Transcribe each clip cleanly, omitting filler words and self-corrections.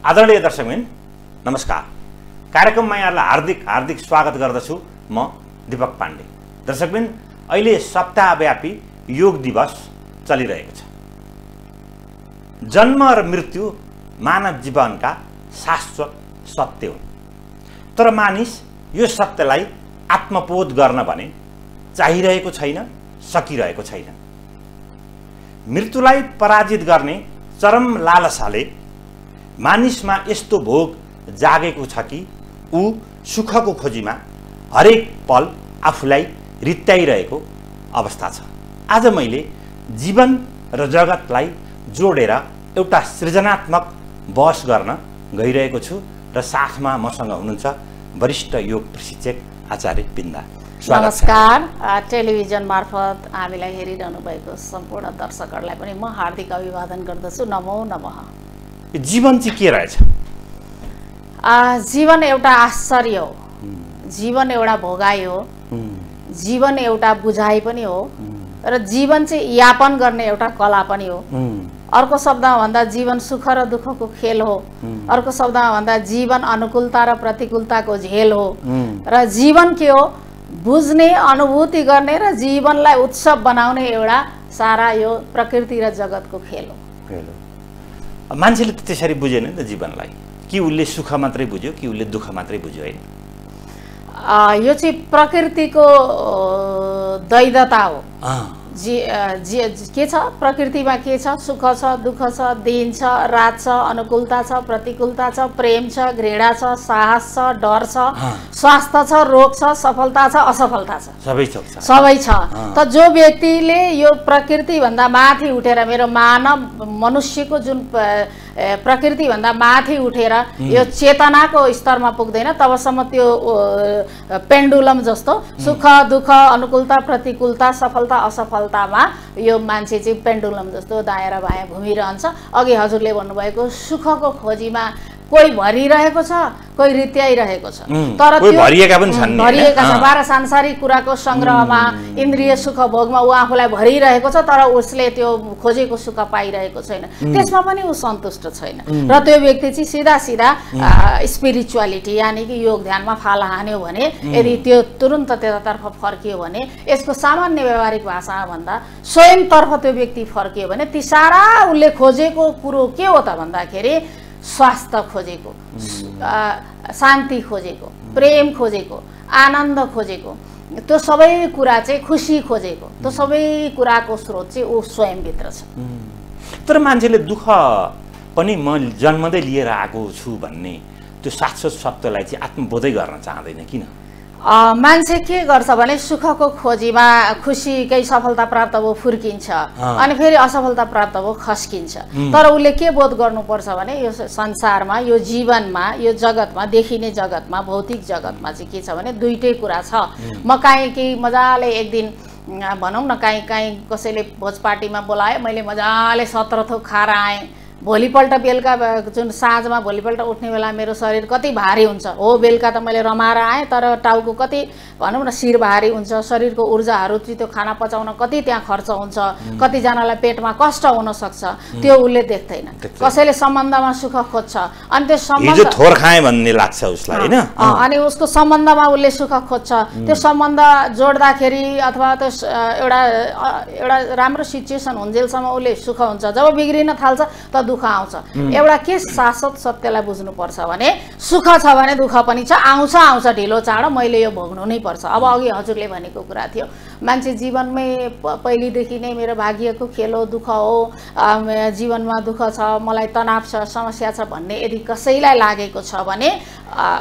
आदरणीय दर्शकबिन नमस्कार। कार्यक्रममा यहाँलाई हार्दिक स्वागत गर्दछु। म दीपक पाण्डे। दर्शकबिन अहिले सप्ताहव्यापी योग दिवस चलिरहेको छ। जन्म र मृत्यु मानव जीवनका शाश्वत सत्य हुन्, तर मानिस यो सत्यलाई आत्मबोध गर्न भने चाहिरहेको छैन, सकिरहेको छैन। मृत्युलाई पराजित गर्ने चरम लालसाले मानिसमा यस्तो भोग जागेको छ कि ऊ सुखको खोजीमा हरेक पल आफूलाई रित्ताइरहेको अवस्था छ। आज मैले जीवन र जगतलाई जोडेर एउटा सृजनात्मक बहस गर्न गइरहेको छु र साथमा मसँग हुनुहुन्छ वरिष्ठ योग प्रशिक्षक आचार्य बिन्दा। नमस्कार। टेलिभिजन मार्फत हामीलाई हेरिरहनु भएको सम्पूर्ण दर्शकहरूलाई पनि म हार्दिक अभिवादन गर्दछु। नमो नमः। जीवन चाहिँ के रहेछ? जीवन एउटा आश्चर्य हो, जीवन एउटा भोगाई हो, जीवन एउटा बुझाइ पनि हो र जीवन चाहिँ यापन गर्ने एउटा कला पनि हो। अर्को शब्दमा भन्दा जीवन सुख र दुःखको खेल हो। अर्को शब्दमा भन्दा जीवन अनुकूलता र प्रतिकूलताको झेल हो। र जीवन के हो? बुझ्ने, अनुभूति गर्ने र जीवनलाई उत्सव बनाउने एउटा सारा यो प्रकृति र जगतको खेल हो। मान्छेले त त्यसरी बुझेन नि त जीवनलाई, कि उसले सुख मात्रै बुझ्यो कि उसले दुःख मात्रै बुझ्यो? होइन, यो चाहिँ प्रकृतिको दैवता हो। के छ प्रकृतिमा? के छ? सुख छ, दुःख छ, दिन छ, रात छ, अनुकूलता छ, प्रतिकूलता छ, प्रेम छ, घृणा छ, साहस छ, डर छ, स्वास्थ्य छ, रोग छ, सफलता छ, असफलता छ, सबै छ। त जो व्यक्तिले यो प्रकृति भन्दा माथि उठेर, मेरो मानव मनुष्यको जुन प्रकृति भन्दा माथि उठेर यो चेतनाको स्तरमा पुग्दैन, तबसम्म त्यो पेन्डुलम जस्तो सुख दुःख अनुकूलता प्रतिकूलता सफलता असफलतामा यो मान्छे चाहिँ पेन्डुलम जस्तो दायाँ र बायाँ घुमिरहन्छ। अघि हजुरले भन्नुभएको सुखको खोजीमा कोही भरिरहेको छ, कोही रित्याइरहेको छ, तर त्यो भरिएका पनि छन्, भरिएका छ। बाह्र सांसारिक कुराको सङ्ग्रहमा इन्द्रिय सुख भोगमा ऊ आफूलाई भरिरहेको छ, तर उसले त्यो खोजेको सुख पाइरहेको छैन। त्यसमा पनि ऊ सन्तुष्ट छैन। र त्यो व्यक्ति चाहिँ सिधा सिधा स्पिरिचुअलिटी यानि कि योग ध्यानमा फाला हान्यो भने, यदि त्यो तुरुन्त त्यतातर्फ फर्कियो भने, यसको सामान्य व्यावहारिक भाषामा भन्दा स्वयंतर्फ त्यो व्यक्ति फर्कियो भने ती सारा उसले खोजेको कुरो के हो त भन्दाखेरि स्वास्थ्य खोजेको, शान्ति खोजेको, प्रेम खोजेको, आनन्द खोजेको, त्यो सबै कुरा चाहिँ खुसी खोजेको, त्यो सबै कुराको स्रोत चाहिँ ऊ स्वयंभित्र छ। तर मान्छेले दुःख पनि म जन्मदै लिएर आएको छु भन्ने त्यो शाश्वत सत्यलाई चाहिँ आत्मबोधै गर्न चाहँदैन। किन? मान्छे के गर्छ भने सुखको खोजीमा खुसीकै सफलता प्राप्त भयो फुर्किन्छ, अनि फेरि असफलता प्राप्त भयो खस्किन्छ। तर उसले के बोध गर्नुपर्छ भने यो संसारमा, यो जीवनमा, यो जगतमा, देखिने जगतमा, भौतिक जगतमा चाहिँ के छ भने दुईटै कुरा छ। म काहीँ केही मजाले एक दिन भनौँ न, काहीँ कसैले भोज पार्टीमा बोलायो, मैले मजाले 17 थोक खाएर आएँ। भोलिपल्ट बेलुका जुन साँझमा भोलिपल्ट उठ्ने बेला मेरो शरीर कति भारी हुन्छ। हो, बेलुका त मैले रमाएर आएँ, तर टाउको कति भनौँ न शिर भारी हुन्छ, शरीरको ऊर्जाहरू चाहिँ त्यो खाना पचाउन कति त्यहाँ खर्च हुन्छ, कतिजनालाई पेटमा कष्ट हुनसक्छ, त्यो उसले देख्दैन। कसैले सम्बन्धमा सुख खोज्छ, अनि त्यो सम्बन्ध थोर खाएँ भन्ने लाग्छ उसलाई, होइन? अनि उसको सम्बन्धमा उसले सुख खोज्छ। त्यो सम्बन्ध जोड्दाखेरि अथवा त्यो एउटा राम्रो सिचुएसन हुन्जेलसम्म उसले सुख हुन्छ। जब बिग्रिन थाल्छ त दुःख आउँछ। एउटा के शाश्वत सत्यलाई बुझ्नुपर्छ भने सुख छ भने दुःख पनि छ, आउँछ ढिलो चाँडो, मैले यो भोग्नु नै पर्छ। अब अघि हजुरले भनेको कुरा थियो, मान्छे जीवनमै पहिलेदेखि नै मेरो भाग्यको खेल हो, दुःख हो, जीवनमा दुःख छ, मलाई तनाव छ, समस्या छ भन्ने यदि कसैलाई लागेको छ भने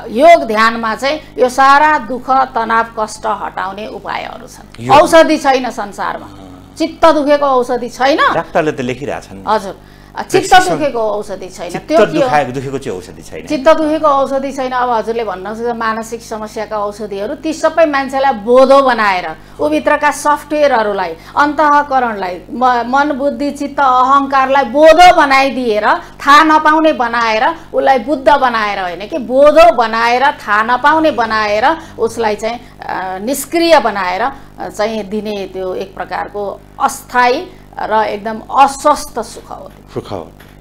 योग ध्यानमा चाहिँ यो सारा दुःख तनाव कष्ट हटाउने उपायहरू छन्। औषधि छैन संसारमा, चित्त दुखेको औषधि छैन। डाक्टरले त लेखिरहेछन्। हजुर, चित्त दुखेको औषधि छैन। त्यो दुखेको चाहिँ औषधि छैन, चित्त दुखेको औषधि छैन। अब हजुरले भन्नुहुन्छ मानसिक समस्याका औषधिहरू, ती सबै मान्छेलाई बोधो बनाएर, ऊभित्रका सफ्टवेयरहरूलाई, अन्तःकरणलाई, मन बुद्धि चित्त अहङ्कारलाई बोधो बनाइदिएर, थाहा नपाउने बनाएर, उसलाई बुद्ध बनाएर होइन कि बोधो बनाएर, थाहा नपाउने बनाएर, उसलाई चाहिँ निष्क्रिय बनाएर चाहिँ दिने त्यो एक प्रकारको अस्थायी र एकदम अस्वस्थ सुख हो।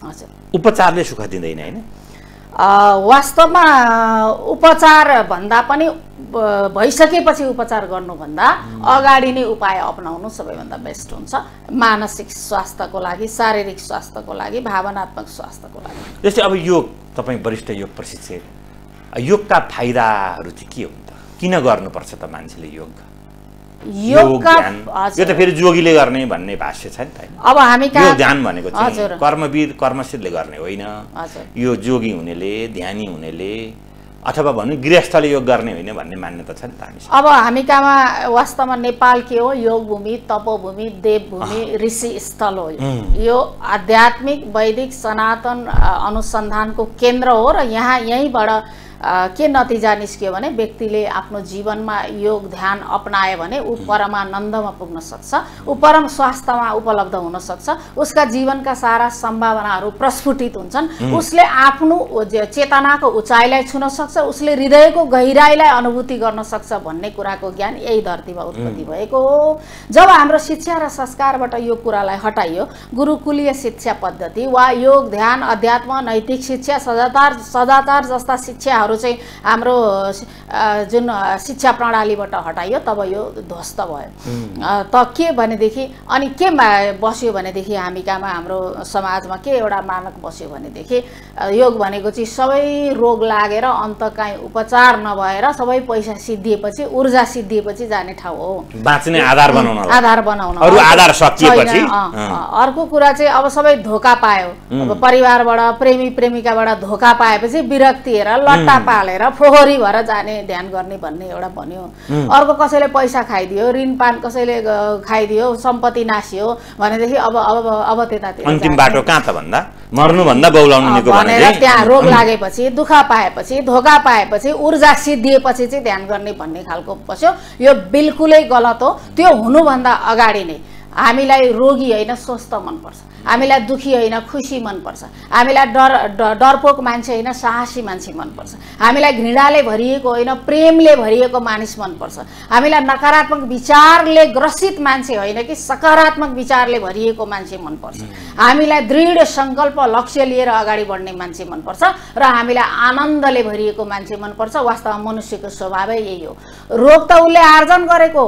हजुर, उपचारले सुख दिँदैन, होइन? वास्तवमा उपचार भन्दा पनि भइसकेपछि उपचार गर्नुभन्दा अगाडि नै उपाय अपनाउनु सबैभन्दा बेस्ट हुन्छ, मानसिक स्वास्थ्यको लागि, शारीरिक स्वास्थ्यको लागि, भावनात्मक स्वास्थ्यको लागि। जस्तै अब योग, तपाईँ वरिष्ठ योग प्रशिक्षक, योगका फाइदाहरू चाहिँ के हो त? किन गर्नुपर्छ त मान्छेले योग? योगका यो त फेरि जोगीले गर्ने भन्ने भाष्य छ नि त। अब हामी यो ध्यान भनेको चाहिँ कर्मवीर कर्मशीलले गर्ने होइन, यो जोगी हुनेले, ध्यानी हुनेले अथवा भनौँ गृहस्थले योग गर्ने होइन भन्ने मान्यता छ नि त हामी। अब हामी कहाँमा वास्तवमा नेपाल के हो? योग भूमि, तपोभूमि, देवभूमि, ऋषि स्थल हो। यो आध्यात्मिक वैदिक सनातन अनुसन्धानको केन्द्र हो र यहीँबाट के नतिजा निस्क्यो भने व्यक्तिले आफ्नो जीवनमा योग ध्यान अपनायो भने ऊ परमानन्दमा पुग्न सक्छ, ऊ परम स्वास्थ्यमा उपलब्ध हुन सक्छ, उसका जीवनका सारा सम्भावनाहरू प्रस्फुटित हुन्छन्, उसले आफ्नो चेतनाको उचाइलाई छुन सक्छ, उसले हृदयको गहिराईलाई अनुभूति गर्न सक्छ भन्ने कुराको ज्ञान यही धरतीमा उत्पत्ति भएको हो। जब हाम्रो शिक्षा र संस्कारबाट यो कुरालाई हटाइयो, गुरुकुलीय शिक्षा पद्धति वा योग ध्यान अध्यात्म नैतिक शिक्षा सदाचार जस्ता शिक्षाहरू चाहिँ हाम्रो जुन शिक्षा प्रणालीबाट हटाइयो, तब यो ध्वस्त भयो। त के भनेदेखि अनि के बस्यो भनेदेखि हामी कहाँमा हाम्रो समाजमा के एउटा मानक बस्यो भनेदेखि योग भनेको चाहिँ सबै रोग लागेर अन्त काहीँ उपचार नभएर सबै पैसा सिद्धिएपछि, ऊर्जा सिद्धिएपछि जाने ठाउँ हो, बाँच्ने आधार बनाउन। अरु आधार सकिएपछि अर्को कुरा चाहिँ अब सबै धोका पायो, अब परिवारबाट प्रेमी प्रेमिकाबाट धोका पाएपछि विरक्ति हेर लट्टा पालेर फोहोरी भएर जाने ध्यान गर्ने भन्ने एउटा भन्यो। अर्को कसैले पैसा खाइदियो, ऋण पान कसैले खाइदियो, सम्पत्ति नासियो भनेदेखि अब त्यतातिर अन्तिम बाटो कहाँ त भन्दा मर्नुभन्दा बौलाउनु निको भनेर त्यहाँ रोग लागेपछि, दुःख पाएपछि, धोका पाएपछि, ऊर्जा सिद्धिएपछि चाहिँ ध्यान गर्ने भन्ने खालको बस्यो। यो बिल्कुलै गलत हो। त्यो हुनुभन्दा अगाडि नै हामीलाई रोगी होइन स्वस्थ मनपर्छ, हामीलाई दुखी होइन खुसी मनपर्छ, हामीलाई डरपोक मान्छे होइन साहसी मान्छे मनपर्छ, हामीलाई घृणाले भरिएको होइन प्रेमले भरिएको मानिस मनपर्छ, हामीलाई नकारात्मक विचारले ग्रसित मान्छे होइन कि सकारात्मक विचारले भरिएको मान्छे मनपर्छ, हामीलाई दृढ सङ्कल्प लक्ष्य लिएर अगाडि बढ्ने मान्छे मनपर्छ र हामीलाई आनन्दले भरिएको मान्छे मनपर्छ। वास्तवमा मनुष्यको स्वभावै यही हो। रोग त उसले आर्जन गरेको,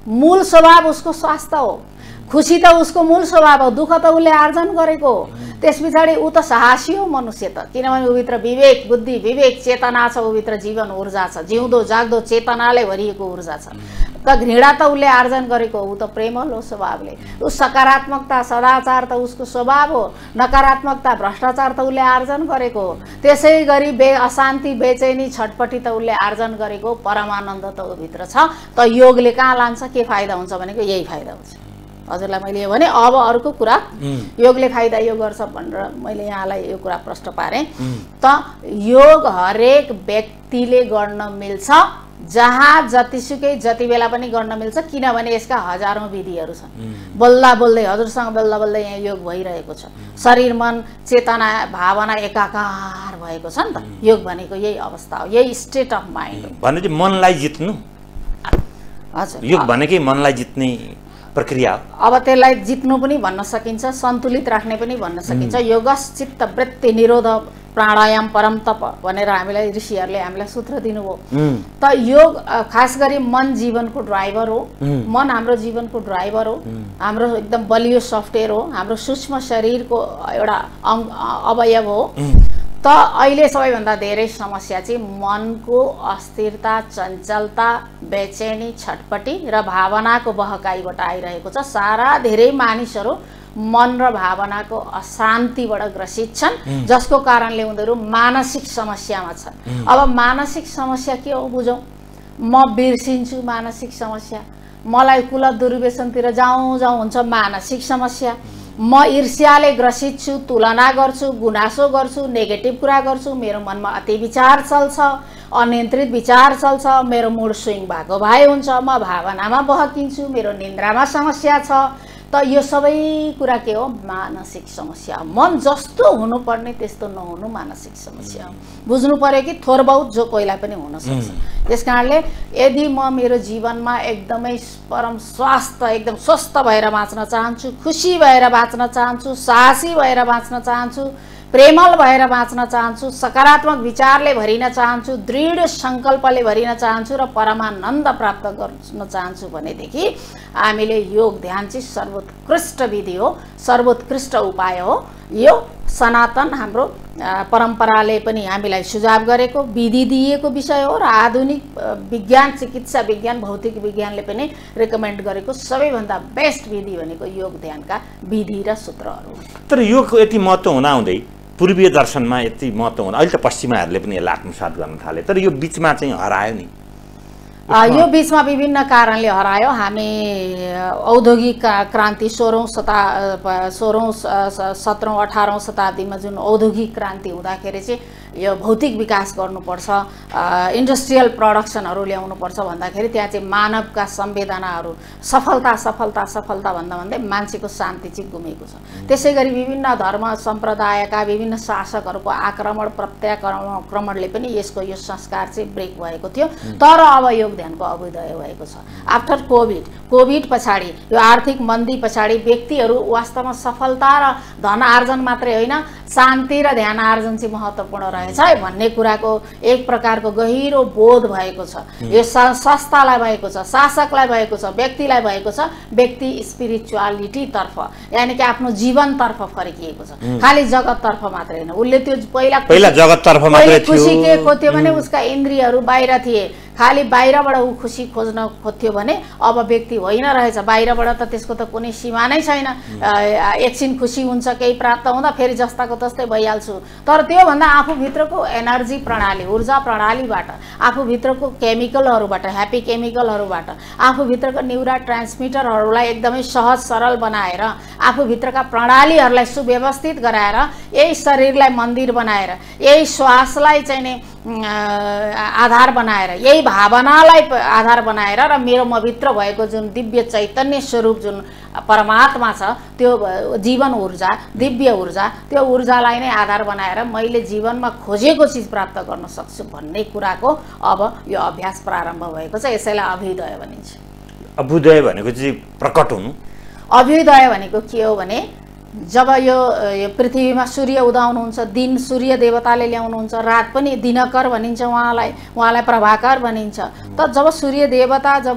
मूल स्वभाव उसको स्वास्थ्य हो, खुसी त उसको मूल स्वभाव हो, दुःख त उसले आर्जन गरेको हो। त्यस पछाडि ऊ त साहसी हो मनुष्य त, किनभने ऊभित्र विवेक बुद्धि विवेक चेतना छ, ऊभित्र जीवन ऊर्जा छ, जिउँदो जाग्दो चेतनाले भरिएको ऊर्जा छ। त घृणा त उसले आर्जन गरेको, ऊ त प्रेमल हो स्वभावले, ऊ सकारात्मकता सदाचार त उसको स्वभाव हो, नकारात्मकता भ्रष्टाचार त उसले आर्जन गरेको हो। त्यसै गरी अशान्ति बेचैनी छटपटी त उसले आर्जन गरेको, परमानन्द त ऊभित्र छ। त योगले कहाँ लान्छ, के फाइदा हुन्छ भनेको यही फाइदा हुन्छ। हजुरलाई मैले यो भने अब अर्को कुरा योगले फाइदा यो गर्छ भनेर मैले यहाँलाई यो कुरा प्रश्न पारेँ। त योग हरेक व्यक्तिले गर्न मिल्छ, जहाँ जतिसुकै जति बेला पनि गर्न मिल्छ, किनभने यसका हजारौं विधिहरू छन्। बोल्दा बोल्दै हजुरसँग बोल्दा बोल्दै यहाँ योग भइरहेको छ, शरीर मन चेतना भावना एकाकार भएको छ नि त। योग भनेको यही अवस्था हो, यही स्टेट अफ माइन्ड हो। भनेपछि मनलाई जित्नु, हजुर योग भनेकै मनलाई जित्ने प्रक्रिया। अब त्यसलाई जित्नु पनि भन्न सकिन्छ, सन्तुलित राख्ने पनि भन्न सकिन्छ। योगश्चित्त वृत्ति निरोध प्राणायाम परम तप भनेर हामीलाई ऋषिहरूले हामीलाई सूत्र दिनुभयो। त योग खास गरी मन जीवनको ड्राइभर हो, मन हाम्रो जीवनको ड्राइभर हो, हाम्रो एकदम बलियो सफ्टवेयर हो, हाम्रो सूक्ष्म शरीरको एउटा अवयव हो। त अहिले सबैभन्दा धेरै समस्या चाहिँ मनको अस्थिरता, चञ्चलता, बेचैनी, छटपटी र भावनाको बहकाइबाट आइरहेको छ। सारा धेरै मानिसहरू मन र भावनाको अशान्तिबाट ग्रसित छन्, जसको कारणले उनीहरू मानसिक समस्यामा छन्। अब मानसिक समस्या के हो बुझौँ। म बिर्सिन्छु, मानसिक समस्या। मलाई कुल दुर्व्यसनतिर जाउँ हुन्छ, मानसिक समस्या। म ईर्ष्याले ग्रसित छु, तुलना गर्छु, गुनासो गर्छु, नेगेटिभ कुरा गर्छु, मेरो मनमा अति विचार चल्छ, अनियन्त्रित विचार चल्छ, मेरो मुड स्विङ भएको भए हुन्छ, म भावनामा बहकिन्छु, मेरो निन्द्रामा समस्या छ। त यो सबै कुरा के हो, मानसिक समस्या। मन जस्तो हुनुपर्ने त्यस्तो नहुनु मानसिक समस्या हो। बुझ्नु पर्यो कि थोर बहुत जो कोहीलाई पनि हुन सक्छ। त्यस कारणले यदि म मेरो जीवनमा एकदमै परम स्वास्थ्य एकदम स्वस्थ भएर बाँच्न चाहन्छु, खुसी भएर बाँच्न चाहन्छु, साहसी भएर बाँच्न चाहन्छु, प्रेमल भएर बाँच्न चाहन्छु, सकारात्मक विचारले भरिन चाहन्छु, दृढ सङ्कल्पले भरिन चाहन्छु र परमानन्द प्राप्त गर्न चाहन्छु भनेदेखि हामीले योग ध्यान चाहिँ सर्वोत्कृष्ट विधि हो, सर्वोत्कृष्ट उपाय हो। यो सनातन हाम्रो परम्पराले पनि हामीलाई सुझाव गरेको विधि दिएको विषय हो र आधुनिक विज्ञान, चिकित्सा विज्ञान, भौतिक विज्ञानले पनि रेकमेन्ड गरेको सबैभन्दा बेस्ट विधि भनेको योग ध्यानका विधि र सूत्रहरू। तर योगको यति महत्त्व हुँदाहुँदै पूर्वीय दर्शनमा यति महत्त्व हुँदा अहिले त पश्चिमाहरूले पनि यसलाई आत्मसात गर्न थाले, तर यो बिचमा चाहिँ हरायो नि। यो बिचमा विभिन्न कारणले हरायो। हामी औद्योगिक क्रान्ति 16औं 17औं 18औं शताब्दीमा जुन औद्योगिक क्रान्ति हुँदाखेरि चाहिँ यो भौतिक विकास गर्नुपर्छ, इन्डस्ट्रियल प्रोडक्सनहरू ल्याउनुपर्छ भन्दाखेरि त्यहाँ चाहिँ मानवका संवेदनाहरू सफलता सफलता सफलता भन्दा भन्दै मान्छेको शान्ति चाहिँ गुमेको छ। त्यसै गरी विभिन्न धर्म सम्प्रदायका विभिन्न शासकहरूको आक्रमण प्रत्याक्रमणले पनि यसको यो संस्कार चाहिँ ब्रेक भएको थियो। तर अब योग ध्यानको अभ्युदय भएको छ। आफ्टर कोभिड पछाडि, यो आर्थिक मन्दी पछाडि व्यक्तिहरू वास्तवमा सफलता र धन आर्जन मात्रै होइन, शान्ति र ध्यान आर्जन चाहिँ महत्त्वपूर्ण रहेछ है भन्ने कुराको एक प्रकारको गहिरो बोध भएको छ। यो संस्थालाई भएको छ, शासकलाई भएको छ, व्यक्तिलाई भएको छ। व्यक्ति स्पिरिचुअलिटी तर्फ यानि कि आफ्नो जीवनतर्फ फर्किएको छ, खालि जगततर्फ मात्रै होइन। उसले त्यो पहिला जगततर्फ मात्रै थियो, खुसी के खोज्यो भने उसका इन्द्रियहरू बाहिर थिए, खालि बाहिरबाट ऊ खुसी खोज्न खोज्थ्यो भने अब व्यक्ति होइन रहेछ। बाहिरबाट त त्यसको त कुनै सीमा नै छैन। एकछिन खुसी हुन्छ, केही प्राप्त हुँदा फेरि जस्ताको तस्तै भइहाल्छु। तर त्योभन्दा आफूभित्रको एनर्जी प्रणाली, ऊर्जा प्रणालीबाट, आफूभित्रको केमिकलहरूबाट, ह्याप्पी केमिकलहरूबाट, आफूभित्रको न्युरो ट्रान्समिटरहरूलाई एकदमै सहज सरल बनाएर, आफूभित्रका प्रणालीहरूलाई सुव्यवस्थित गराएर, यही शरीरलाई मन्दिर बनाएर, यही श्वासलाई चाहिँ नि आधार बनाएर, यही भावनालाई आधार बनाएर र मेरो मभित्र भएको जुन दिव्य चैतन्य स्वरूप जुन परमात्मा छ, त्यो जीवन ऊर्जा, दिव्य ऊर्जा, त्यो ऊर्जालाई नै आधार बनाएर मैले जीवनमा खोजेको चिज प्राप्त गर्न सक्छु भन्ने कुराको अब यो अभ्यास प्रारम्भ भएको छ। यसैलाई अभ्युदय भनिन्छ। अभ्युदय भनेको चाहिँ प्रकट हुनु। अभ्युदय भनेको के हो भने जब यो पृथ्वीमा सूर्य उदाउनुहुन्छ, दिन सूर्य देवताले ल्याउनुहुन्छ, रात पनि दिनकर भनिन्छ उहाँलाई प्रभाकर भनिन्छ। त जब सूर्य देवता जब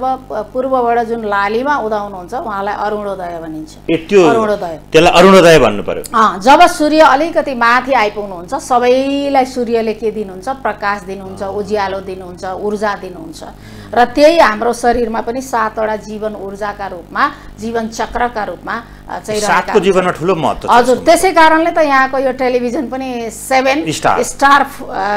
पूर्वबाट जुन लालीमा उदाउनुहुन्छ उहाँलाई अरुणोदय भनिन्छ। त्यसलाई अरुणोदय भन्नु पर्यो। जब सूर्य अलिकति माथि आइपुग्नुहुन्छ सबैलाई सूर्यले के दिनुहुन्छ? प्रकाश दिनुहुन्छ, उज्यालो दिनुहुन्छ, ऊर्जा दिनुहुन्छ। र त्यही हाम्रो शरीरमा पनि 7वटा जीवन ऊर्जाका रूपमा, जीवन चक्रका रूपमा चाहिँ सातको जीवनमा ठुलो महत्त्व छ। हजुर, त्यसै कारणले त यहाँको यो टेलिभिजन पनि 7 स्टार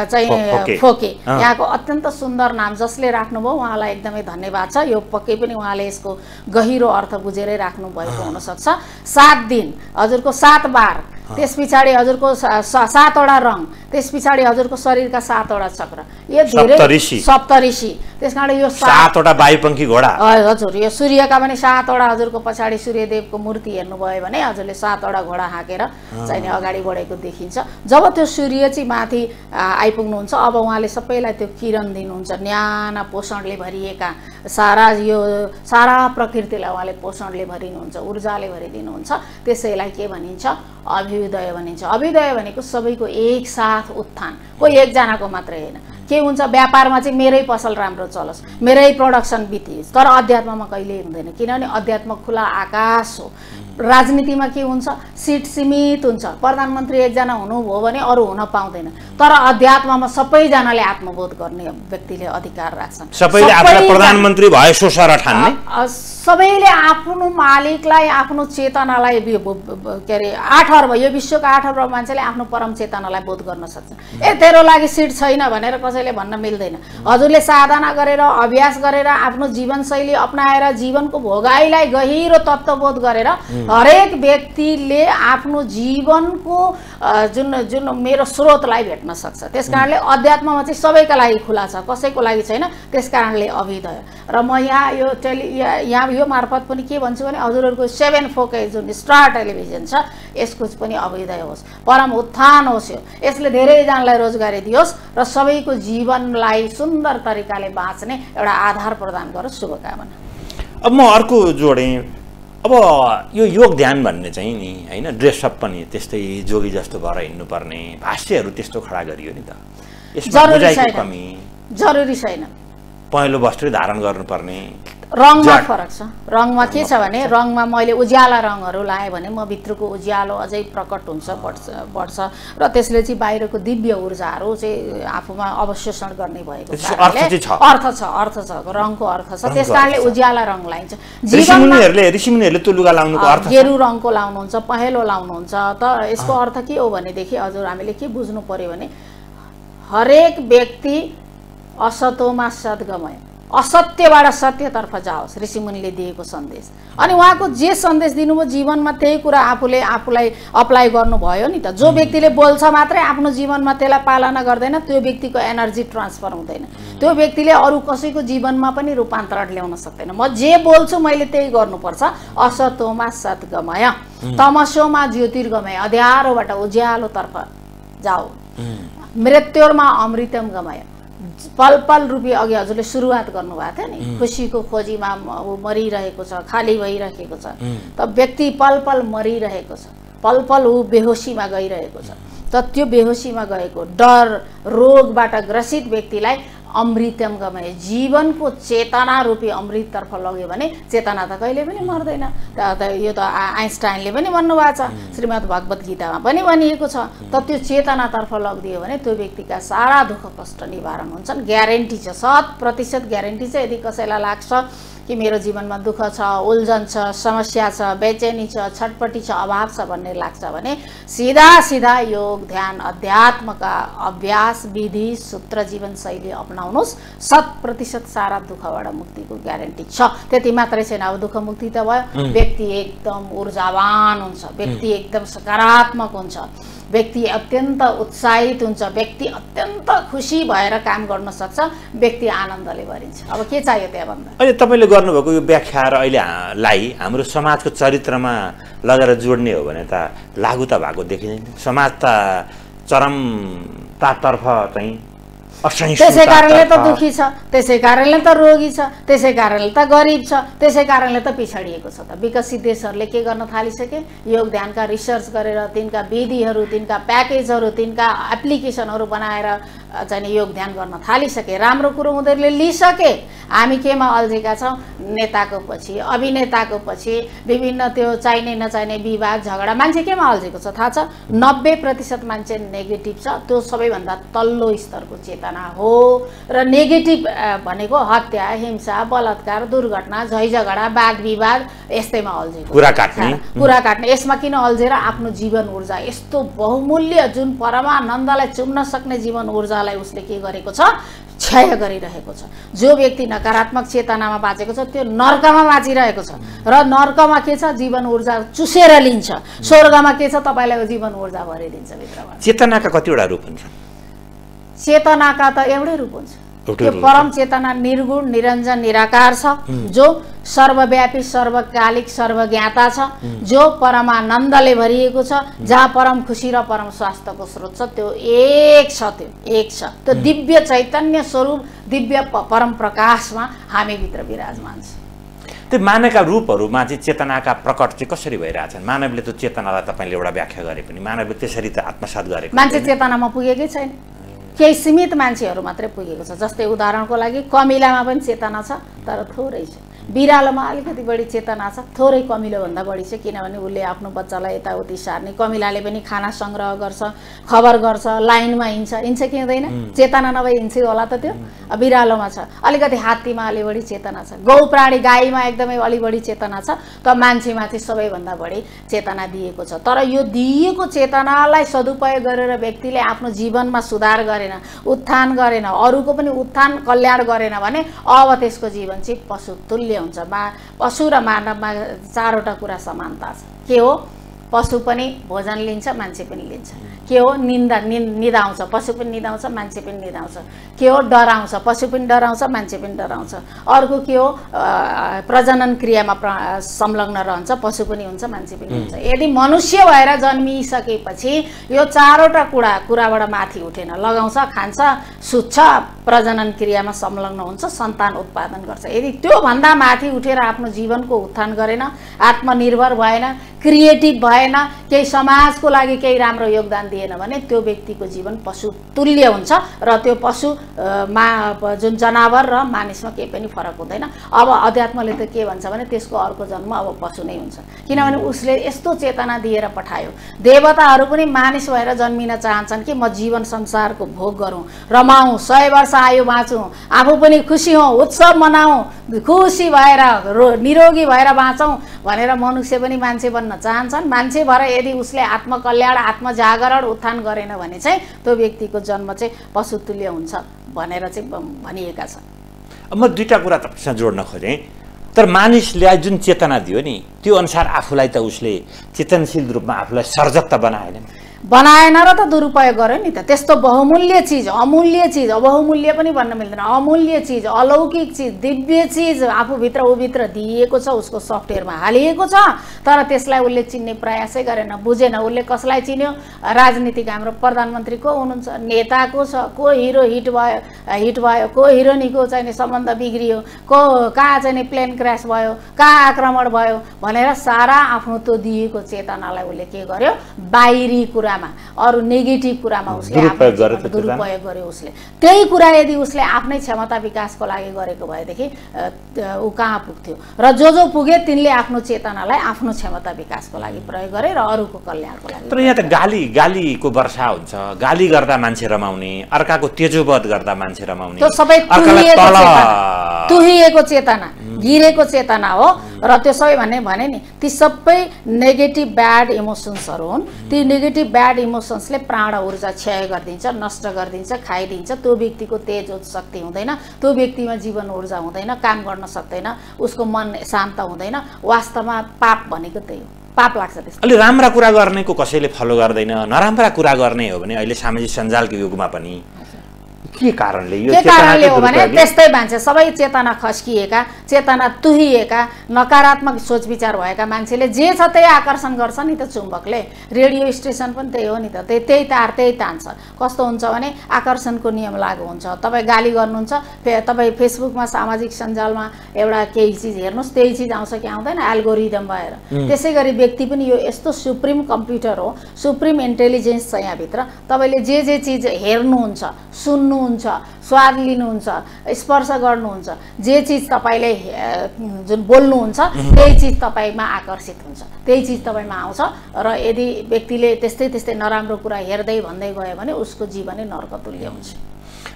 चाहिँ फोके, यहाँको अत्यन्त सुन्दर नाम जसले राख्नुभयो उहाँलाई एकदमै धन्यवाद छ। यो पक्कै पनि उहाँले यसको गहिरो अर्थ बुझेरै राख्नु भएको हुनसक्छ। 7 दिन हजुरको 7 बार, त्यस पछाडि हजुरको 7वटा रङ, त्यस पछाडि हजुरको शरीरका 7वटा चक्र, यो धेरै सप्तऋषि। त्यसकारण यो 7वटा वायुपंखी घोडा। हजुर, यो सूर्यका पनि 7वटा हजुरको पछाडि सूर्यदेवको मूर्ति हेर्नुभयो भने हजुरले 7वटा घोडा हाँकेर चाहिँ अगाडि बढेको देखिन्छ। जब त्यो सूर्य चाहिँ माथि आइपुग्नुहुन्छ अब उहाँले सबैलाई त्यो किरण दिनुहुन्छ, न्याना पोषणले भरिएका सारा प्रकृतिलाई उहाँले पोषणले भरिनुहुन्छ, ऊर्जाले भरिदिनुहुन्छ। त्यसैलाई के भनिन्छ? अभ्युदय भनिन्छ। अभ्युदय भनेको सबैको एकसाथ उत्थान, कोही एकजनाको मात्रै होइन। के हुन्छ व्यापारमा चाहिँ मेरै पसल राम्रो चलोस्, मेरै प्रोडक्सन बितियोस्, तर अध्यात्ममा कहिल्यै हुँदैन। किनभने अध्यात्म खुला आकाश हो। राजनीतिमा के हुन्छ? सिट सीमित हुन्छ। प्रधानमन्त्री एकजना हुनुभयो भने अरू हुन पाउँदैन। तर अध्यात्ममा सबैजनाले आत्मबोध गर्ने व्यक्तिले अधिकार राख्छन्। सबैले आफूलाई प्रधानमन्त्री भए सोसर ठान्ने, सबैले आफ्नो मालिकलाई, आफ्नो चेतनालाई के अरे 8 अर्ब, यो विश्वका 8 अर्ब मान्छेले आफ्नो परम चेतनालाई बोध गर्न सक्छन्। तेरो लागि सिट छैन भनेर कसैले भन्न मिल्दैन। हजुरले साधना गरेर, अभ्यास गरेर, आफ्नो जीवनशैली अपनाएर, जीवनको भोगाइलाई गहिरो तत्त्वबोध गरेर हरेक व्यक्तिले आफ्नो जीवनको जुन मेरो स्रोतलाई भेट्न सक्छ। त्यसकारणले अध्यात्ममा चाहिँ सबैका लागि खुला छ, कसैको लागि छैन। त्यसकारणले अभ्युदय। र म यहाँ यो मार्फत पनि के भन्छु भने हजुरहरूको 7 फोके जुन स्टार टेलिभिजन छ यसको पनि अभ्युदय होस्, परम उत्थान होस्। यसले धेरैजनालाई रोजगारी दियोस् र सबैको जीवनलाई सुन्दर तरिकाले बाँच्ने एउटा आधार प्रदान गरोस्। शुभकामना। अब म अर्को जोडेँ, अब यो योग ध्यान भन्ने चाहिँ नि हैन ड्रेसअप पनि त्यस्तै जोगी जस्तो भएर हिँड्नुपर्ने भाष्यहरू त्यस्तो खडा गरियो नि त। यसमा बुझाइको कमी जरुरी छैन। पहेँलो वस्त्र धारण गर्नुपर्ने रङमा फरक छ। रङमा के छ भने रङमा मैले उज्याला रङहरू लाएँ भने म भित्रको उज्यालो अझै प्रकट हुन्छ बढ्छ र त्यसले चाहिँ बाहिरको दिव्य ऊर्जाहरू चाहिँ आफूमा अवशोषण गर्ने भएको अर्थ छ रङको अर्थ छ। त्यस कारणले उज्याला रङ लाइन्छ। ऋषिमुनिहरूले त्यो लुगा लाउनुको अर्थ गेरु रङको लाउनुहुन्छ, पहेँलो लाउनुहुन्छ। त यसको अर्थ के हो भनेदेखि हजुर हामीले के बुझ्नु पर्यो भने हरेक व्यक्ति असतोमा सद्गमय, असत्यबाट सत्यतर्फ जाओस्, ऋषिमुनिले दिएको सन्देश। अनि उहाँको जे सन्देश दिनुभयो जीवनमा त्यही कुरा आफूलाई अप्लाई गर्नुभयो नि त। जो व्यक्तिले बोल्छ मात्रै आफ्नो जीवनमा त्यसलाई पालना गर्दैन त्यो व्यक्तिको एनर्जी ट्रान्सफर हुँदैन। त्यो व्यक्तिले अरू कसैको जीवनमा पनि रूपान्तरण ल्याउन सक्दैन। म जे बोल्छु मैले त्यही गर्नुपर्छ। असतोमा सद्गमय, तमसोमा ज्योतिर्गमय, अँध्यारोबाट उज्यालोतर्फ जाऊ, मृत्योर्मा अमृतम गमय। पल पल रूपी अघि हजुरले सुरुवात गर्नुभएको थियो नि, खुसीको खोजीमा मरिरहेको छ, खाली भइरहेको छ। त व्यक्ति पल पल मरिरहेको छ, पल पल ऊ बेहोसीमा गइरहेको छ। त त्यो बेहोसीमा गएको डर रोगबाट ग्रसित व्यक्तिलाई अमृतम गमय, जीवनको चेतना रूपी अमृततर्फ लग्यो भने चेतना त कहिले पनि मर्दैन। यो त आइन्स्टाइनले पनि भन्नुभएको छ, श्रीमद् भगवत गीतामा पनि भनिएको छ। त त्यो चेतनातर्फ लगिदियो भने त्यो व्यक्तिका सारा दुःख कष्ट निवारण हुन्छन्। ग्यारेन्टी छ, 100% ग्यारेन्टी छ। यदि कसैलाई लाग्छ कि मेरो जीवनमा दुःख छ, उल्झन छ, समस्या छ, बेचैनी छ, छटपटी छ, अभाव छ भन्ने लाग्छ भने सिधा योग ध्यान अध्यात्मका अभ्यास विधि सूत्र जीवनशैली अपनाउनुहोस्। 100% सारा दुःखबाट मुक्तिको ग्यारेन्टी छ। त्यति मात्रै छैन, अब दुःख मुक्ति त भयो, व्यक्ति एकदम ऊर्जावान हुन्छ, व्यक्ति एकदम सकारात्मक हुन्छ, व्यक्ति अत्यन्त उत्साहित हुन्छ, व्यक्ति अत्यन्त खुसी भएर काम गर्न सक्छ, व्यक्ति आनन्दले भरिन्छ। अब के चाहियो त्यहाँभन्दा? अहिले तपाईँले गर्नुभएको यो व्याख्या र अहिलेलाई हाम्रो समाजको चरित्रमा लगेर जोड्ने हो भने त लागु त भएको देखिँदैन। समाज त चरमतातर्फ चाहिँ त्यसै कारणले त दुखी छ, त्यसै कारणले त रोगी छ, त्यसै कारणले त गरिब छ, त्यसै कारणले त पिछडिएको छ। त विकसित देशहरूले के गर्न थालिसके? योग ध्यानका रिसर्च गरेर तिनका विधिहरू, तिनका प्याकेजहरू, तिनका एप्लिकेसनहरू बनाएर चाहिँ योग ध्यान गर्न थालिसके। राम्रो कुरो उनीहरूले लिइसके। हामी केमा अल्झेका छौँ? नेताको पछि, अभिनेताको पछि, विभिन्न त्यो चाहिने नचाहिने विवाद झगडा। मान्छे केमा अल्झेको छ थाहा छ? 90% मान्छे नेगेटिभ छ। त्यो सबैभन्दा तल्लो स्तरको चेतना हो। र नेगेटिभ भनेको हत्या, हिंसा, बलात्कार, दुर्घटना, झैझगडा, वाद विवाद यस्तैमा अल्झेको, कुरा काट्ने। यसमा किन अल्झेर आफ्नो जीवन ऊर्जा, यस्तो बहुमूल्य जुन परमानन्दलाई चुम्न सक्ने जीवन ऊर्जालाई उसले के गरेको छ? क्षय गरिरहेको छ। जो व्यक्ति नकारात्मक चेतनामा बाँचेको छ त्यो नर्कमा बाँचिरहेको छ। र नर्कमा के छ? जीवन ऊर्जा चुसेर लिन्छ। स्वर्गमा के छ? तपाईँलाई जीवन ऊर्जा भरिदिन्छ भित्रबाट। चेतनाका कतिवटा रूप हुन्छ? चेतनाका त एउटै रूप हुन्छ। त्यो परम चेतना निर्गुण निरञ्जन निराकार छ, जो सर्वव्यापी सर्वकालिक सर्वज्ञाता छ, जो परमानन्दले भरिएको छ, जहाँ परम खुसी र परम स्वास्थ्यको स्रोत छ। त्यो एक छ, त्यो एक छ। त्यो दिव्य चैतन्य स्वरूप दिव्य परम प्रकाशमा हामीभित्र विराजमान छ। त्यो मानवका रूपहरूमा चाहिँ चेतनाका प्रकट चाहिँ कसरी भइरहेछन्? मानवले त्यो चेतनालाई तपाईँले एउटा व्याख्या गरे पनि मानवले त्यसरी त आत्मसात गरेको मान्छे चेतनामा पुगेकै छैन। केही सीमित मान्छेहरू मात्रै पुगेको छ। जस्तै उदाहरणको लागि कमिलामा पनि चेतना छ तर थोरै छ। बिरालोमा अलिकति बढी चेतना छ, थोरै कमिलोभन्दा बढी छ। किनभने उसले आफ्नो बच्चालाई यताउति सार्ने, कमिलाले पनि खाना सङ्ग्रह गर्छ, खबर गर्छ, लाइनमा हिँड्छ कि हुँदैन? चेतना नभए हिँड्छ होला त त्यो? बिरालोमा छ। अलिकति हात्तीमा अलि बढी चेतना छ। गौ प्राणी गाईमा एकदमै अलि बढी चेतना छ। त मान्छेमा चाहिँ सबैभन्दा बढी चेतना दिएको छ। तर यो दिएको चेतनालाई सदुपयोग गरेर व्यक्तिले आफ्नो जीवनमा सुधार गरेन, उत्थान गरेन, अरूको पनि उत्थान कल्याण गरेन भने अब त्यसको जीवन चाहिँ पशु तुल्य हुन्छ। पशु र मानवमा चारवटा कुरा समानता छ। के हो? पशु पनि भोजन लिन्छ, मान्छे पनि लिन्छ। के हो? निदाउँछ, पशु पनि निदाउँछ, मान्छे पनि निदाउँछ। के हो? डराउँछ, पशु पनि डराउँछ, मान्छे पनि डराउँछ। अर्को के हो? प्रजनन क्रियामा संलग्न रहन्छ, पशु पनि हुन्छ, मान्छे पनि हुन्छ। यदि मनुष्य भएर जन्मिसकेपछि यो चारवटा कुराबाट माथि उठेन, लगाउँछ, खान्छ, सुत्छ, प्रजनन क्रियामा संलग्न हुन्छ, सन्तान उत्पादन गर्छ। यदि त्यो भन्दा माथि उठेर आफ्नो जीवनको उत्थान गरेन, आत्मनिर्भर भएन, क्रिएटिभ भएन, केही समाजको लागि केही राम्रो योगदान दिएन भने त्यो व्यक्तिको जीवन पशु तुल्य हुन्छ र त्यो पशु जुन जनावर र मानिसमा केही पनि फरक हुँदैन। अब अध्यात्मले त के भन्छ भने त्यसको अर्को जन्म अब पशु नै हुन्छ, किनभने उसले यस्तो चेतना दिएर पठायो। देवताहरू पनि मानिस भएर जन्मिन चाहन्छन् कि म जीवन संसारको भोग गरौँ, रमाउँ, 100 वर्ष आयु बाँचौँ, आफू पनि खुसी हौँ, उत्सव मनाउँ, खुसी भएर निरोगी भएर बाँचौँ भनेर मनुष्य पनि मान्छे बन्न चाहन्छन्। मान्छे भएर यदि उसले आत्मकल्याण, आत्मजागरण उत्थान गरेन भने चाहिँ त्यो व्यक्तिको जन्म चाहिँ पशुतुल्य हुन्छ भनेर चाहिँ भनिएका छन्। अब म दुईटा कुरा तपाईँसँग जोड्न खोजेँ। तर मानिसले जुन चेतना दियो नि त्यो अनुसार आफूलाई त उसले चेतनशील रूपमा आफूलाई सर्जक त बनाएन र त दुरुपयोग गर्यो नि त। त्यस्तो बहुमूल्य चिज, अमूल्य चिज, बहुमूल्य पनि भन्न मिल्दैन, अमूल्य चिज, अलौकिक चिज, दिव्य चिज आफूभित्र उभित्र दिइएको छ, उसको सफ्टवेयरमा हालिएको छ, तर त्यसलाई उसले चिन्ने प्रयासै गरेन, बुझेन। उसले कसलाई चिन्यो? राजनीतिक हाम्रो प्रधानमन्त्री को हुनुहुन्छ, नेता को छ, को हिरो हिट भयो, को हिरोनीको चाहिँ सम्बन्ध बिग्रियो, को कहाँ चाहिँ प्लेन क्रास भयो, कहाँ आक्रमण भयो भनेर सारा आफ्नो त्यो दिएको चेतनालाई उसले के गर्यो? बाहिरी कुरा, अरु नेगेटिभ कुरामा उसले दुरुपयोग गर्यो। उसले त्यही कुरा यदि उसले आफ्नै क्षमता विकासको लागि गरेको भएदेखि ऊ कहाँ पुग्थ्यो? र जो पुगे तिनले आफ्नो चेतनालाई आफ्नो क्षमता विकासको लागि प्रयोग गरे र अरूको कल्याणको लागि। तर यहाँ त गालीको वर्षा हुन्छ, गाली गर्दा मान्छे रमाउने, अर्काको तेजोवध गर्दा मान्छे रमाउने, त्यो सबै तुहिएको चेतना, गिरेको चेतना हो। र त्यो सबै भने नि ती सबै नेगेटिभ ब्याड इमोसन्सहरू हुन्। ती नेगेटिभ ब्याड इमोसन्सले प्राण ऊर्जा क्षय गरिदिन्छ, नष्ट गरिदिन्छ, खाइदिन्छ। त्यो व्यक्तिको तेज शक्ति हुँदैन, त्यो व्यक्तिमा जीवन ऊर्जा हुँदैन, काम गर्न सक्दैन, उसको मन शान्त हुँदैन। वास्तवमा पाप भनेको त्यही हो, पाप लाग्छ त्यस्तो। अलि राम्रा कुरा गर्नेको कसैले फलो गर्दैन, नराम्रा कुरा गर्ने हो भने अहिले सामाजिक सञ्जालको युगमा पनि के कारणले हो भने त्यस्तै मान्छे सबै चेतना खस्किएका, चेतना तुहिएका, नकारात्मक सोच विचार भएका मान्छेले जे छ त्यही आकर्षण गर्छ नि त। चुम्बकले रेडियो स्टेसन पनि त्यही हो नि त, त्यही तार त्यही तान्छ। कस्तो हुन्छ भने आकर्षणको नियम लागू हुन्छ। तपाईँ गाली गर्नुहुन्छ, तपाईँ फेसबुकमा सामाजिक सञ्जालमा एउटा केही चिज हेर्नुहोस्, त्यही चिज आउँछ कि आउँदैन? एल्गोरिदम भएर। त्यसै गरी व्यक्ति पनि यो यस्तो सुप्रिम कम्प्युटर हो, सुप्रिम इन्टेलिजेन्स छ यहाँभित्र। तपाईँले जे चिज हेर्नुहुन्छ, सुन्नुहुन्छ, स्वाद लिनुहुन्छ, स्पर्श गर्नुहुन्छ, जे चिज तपाईँले जुन बोल्नुहुन्छ त्यही चिज तपाईँमा आकर्षित हुन्छ, त्यही चिज तपाईँमा आउँछ। र यदि व्यक्तिले त्यस्तै नराम्रो कुरा हेर्दै भन्दै गयो भने उसको जीवनै नर्कतुल्य हुन्छ।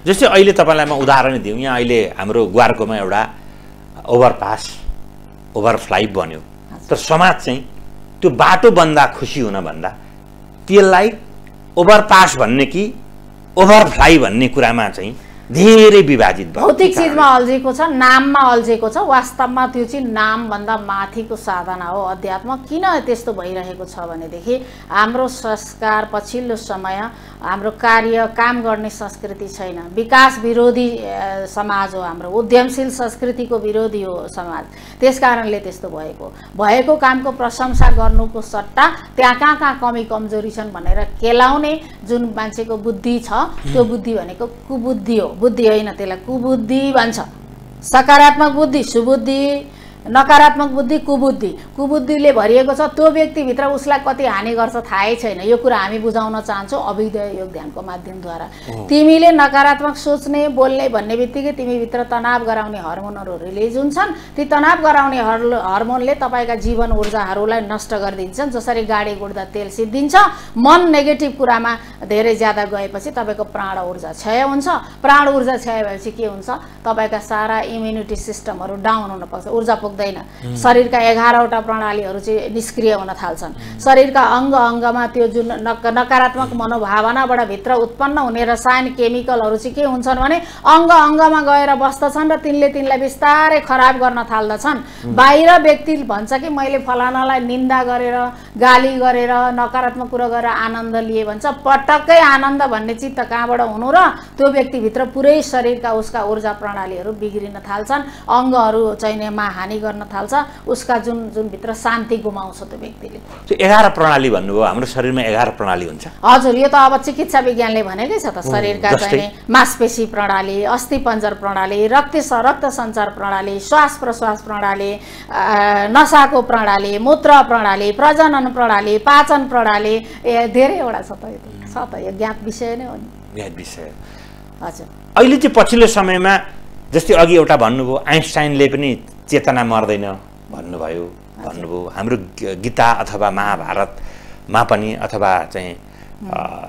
जस्तै अहिले तपाईँलाई म उदाहरण दिउँ, यहाँ अहिले हाम्रो ग्वारकोमा एउटा ओभरपास, ओभरफ्लाइ बन्यो, तर समाज चाहिँ त्यो बाटो बन्दा खुसी हुन भन्दा त्यसलाई ओभरपास भन्ने कि ओभरफ्लाइ भन्ने कुरामा चाहिँ धेरै विभाजित भयो। भौतिक चिजमा अल्झेको छ, नाममा अल्झेको छ। वास्तवमा त्यो चाहिँ नामभन्दा माथिको साधना हो अध्यात्म। किन त्यस्तो भइरहेको छ भनेदेखि हाम्रो संस्कार पछिल्लो समय हाम्रो काम गर्ने संस्कृति छैन, विकास विरोधी समाज हो हाम्रो, उद्यमशील संस्कृतिको विरोधी हो समाज। त्यसकारणले त्यस्तो भएको कामको प्रशंसा गर्नुको सट्टा त्यहाँ कहाँ कमी कमजोरी छन् भनेर केलाउने जुन मान्छेको बुद्धि छ त्यो बुद्धि भनेको कुबुद्धि हो। बुद्धि होइन, त्यसलाई कुबुद्धि भन्छ। सकारात्मक बुद्धि सुबुद्धि, नकारात्मक बुद्धि कुबुद्धि। कुबुद्धिले भरिएको छ, त्यो व्यक्तिभित्र उसलाई कति हानि गर्छ थाहै छैन। यो कुरा हामी बुझाउन चाहन्छौँ अभिदय योग ध्यानको माध्यमद्वारा। तिमीले नकारात्मक सोच्ने बोल्ने भन्ने बित्तिकै तिमीभित्र तनाव गराउने हर्मोनहरू रिलिज हुन्छन्। ती तनाव गराउने हर्मोनले तपाईँका जीवन ऊर्जाहरूलाई नष्ट गरिदिन्छन्। जसरी गाडी गुड्दा तेल सिद्धिन्छ, मन नेगेटिभ कुरामा धेरै ज्यादा गएपछि तपाईँको प्राण ऊर्जा क्षय हुन्छ। प्राण ऊर्जा क्षय भएपछि के हुन्छ? तपाईँका सारा इम्युनिटी सिस्टमहरू डाउन हुन पर्छ, ऊर्जा पुग्दैन पुग्दैन। शरीरका 11वटा प्रणालीहरू चाहिँ निष्क्रिय हुन थाल्छन्। शरीरका अङ्ग अङ्गमा त्यो जुन नकारात्मक मनोभावनाबाट भित्र उत्पन्न हुने रसायन केमिकलहरू चाहिँ के हुन्छन् भने अङ्ग अङ्गमा गएर बस्दछन् र तिनलाई बिस्तारै खराब गर्न थाल्दछन्। बाहिर व्यक्ति भन्छ कि मैले फलानालाई निन्दा गरेर गाली गरेर नकारात्मक कुरा गरेर आनन्द लिए भन्छ। पटक्कै आनन्द भन्ने चित्त कहाँबाट हुनु र त्यो व्यक्तिभित्र पुरै शरीरका उसका ऊर्जा प्रणालीहरू बिग्रिन थाल्छन्, अङ्गहरू चाहिँ मा हानि गर्न थाल्छ, उसका जुन भित्र शान्ति गुमाउँछ त्यो व्यक्तिले। त्यो 11 प्रणाली भन्नुभयो, हाम्रो शरीरमा 11 प्रणाली हुन्छ। हजुर, यो त अब चिकित्सा विज्ञानले भनेकै छ त। शरीरका चाहिँ मांसपेशी प्रणाली, अस्थिपञ्जर प्रणाली, रक्त सञ्चार प्रणाली, श्वास प्रश्वास प्रणाली, नसाको प्रणाली, मूत्र प्रणाली, प्रजनन प्रणाली, पाचन प्रणाली, धेरैवटा छ त यो ज्ञात विषय नै हो नि। ज्ञात विषय। हजुर, अहिले चाहिँ पछिल्लो समयमा जस्तै अघि एउटा भन्नुभयो आइन्स्टाइनले पनि चेतना मर्दैन भन्नुभयो। हाम्रो गीता अथवा महाभारतमा पनि अथवा चाहिँ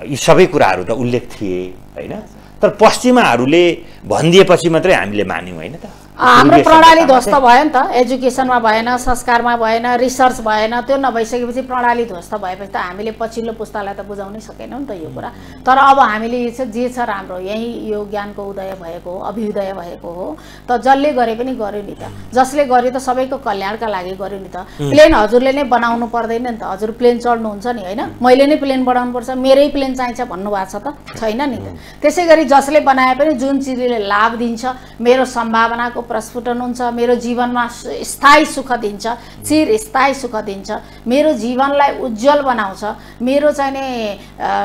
यी सबै कुराहरू त उल्लेख थिए होइन। तर पश्चिमाहरूले भनिदिएपछि मात्रै हामीले मान्यौँ होइन त। हाम्रो प्रणाली ध्वस्त भयो नि त। एजुकेसनमा भएन, संस्कारमा भएन, रिसर्च भएन। त्यो नभइसकेपछि प्रणाली ध्वस्त भएपछि त हामीले पछिल्लो पुस्तालाई त बुझाउनै सकेनौँ नि त यो कुरा। तर अब हामीले जे छ राम्रो, यही यो ज्ञानको उदय भएको हो, अभ्युदय भएको हो त। जसले गरे पनि गर्यो नि त, जसले गर्यो त सबैको कल्याणका लागि गर्यो नि त। प्लेन हजुरले नै बनाउनु पर्दैन नि त। हजुर प्लेन चढ्नुहुन्छ नि होइन, मैले नै प्लेन बनाउनुपर्छ, मेरै प्लेन चाहिन्छ भन्नुभएको छ त? छैन नि त। त्यसै गरी जसले बनाए पनि जुन चिजले लाभ दिन्छ, मेरो सम्भावनाको प्रस्फुटन हुन्छ, मेरो जीवनमा स्थायी सुख दिन्छ, चिरस्थायी सुख दिन्छ, मेरो जीवनलाई उज्जवल बनाउँछ, मेरो चाहिँ नि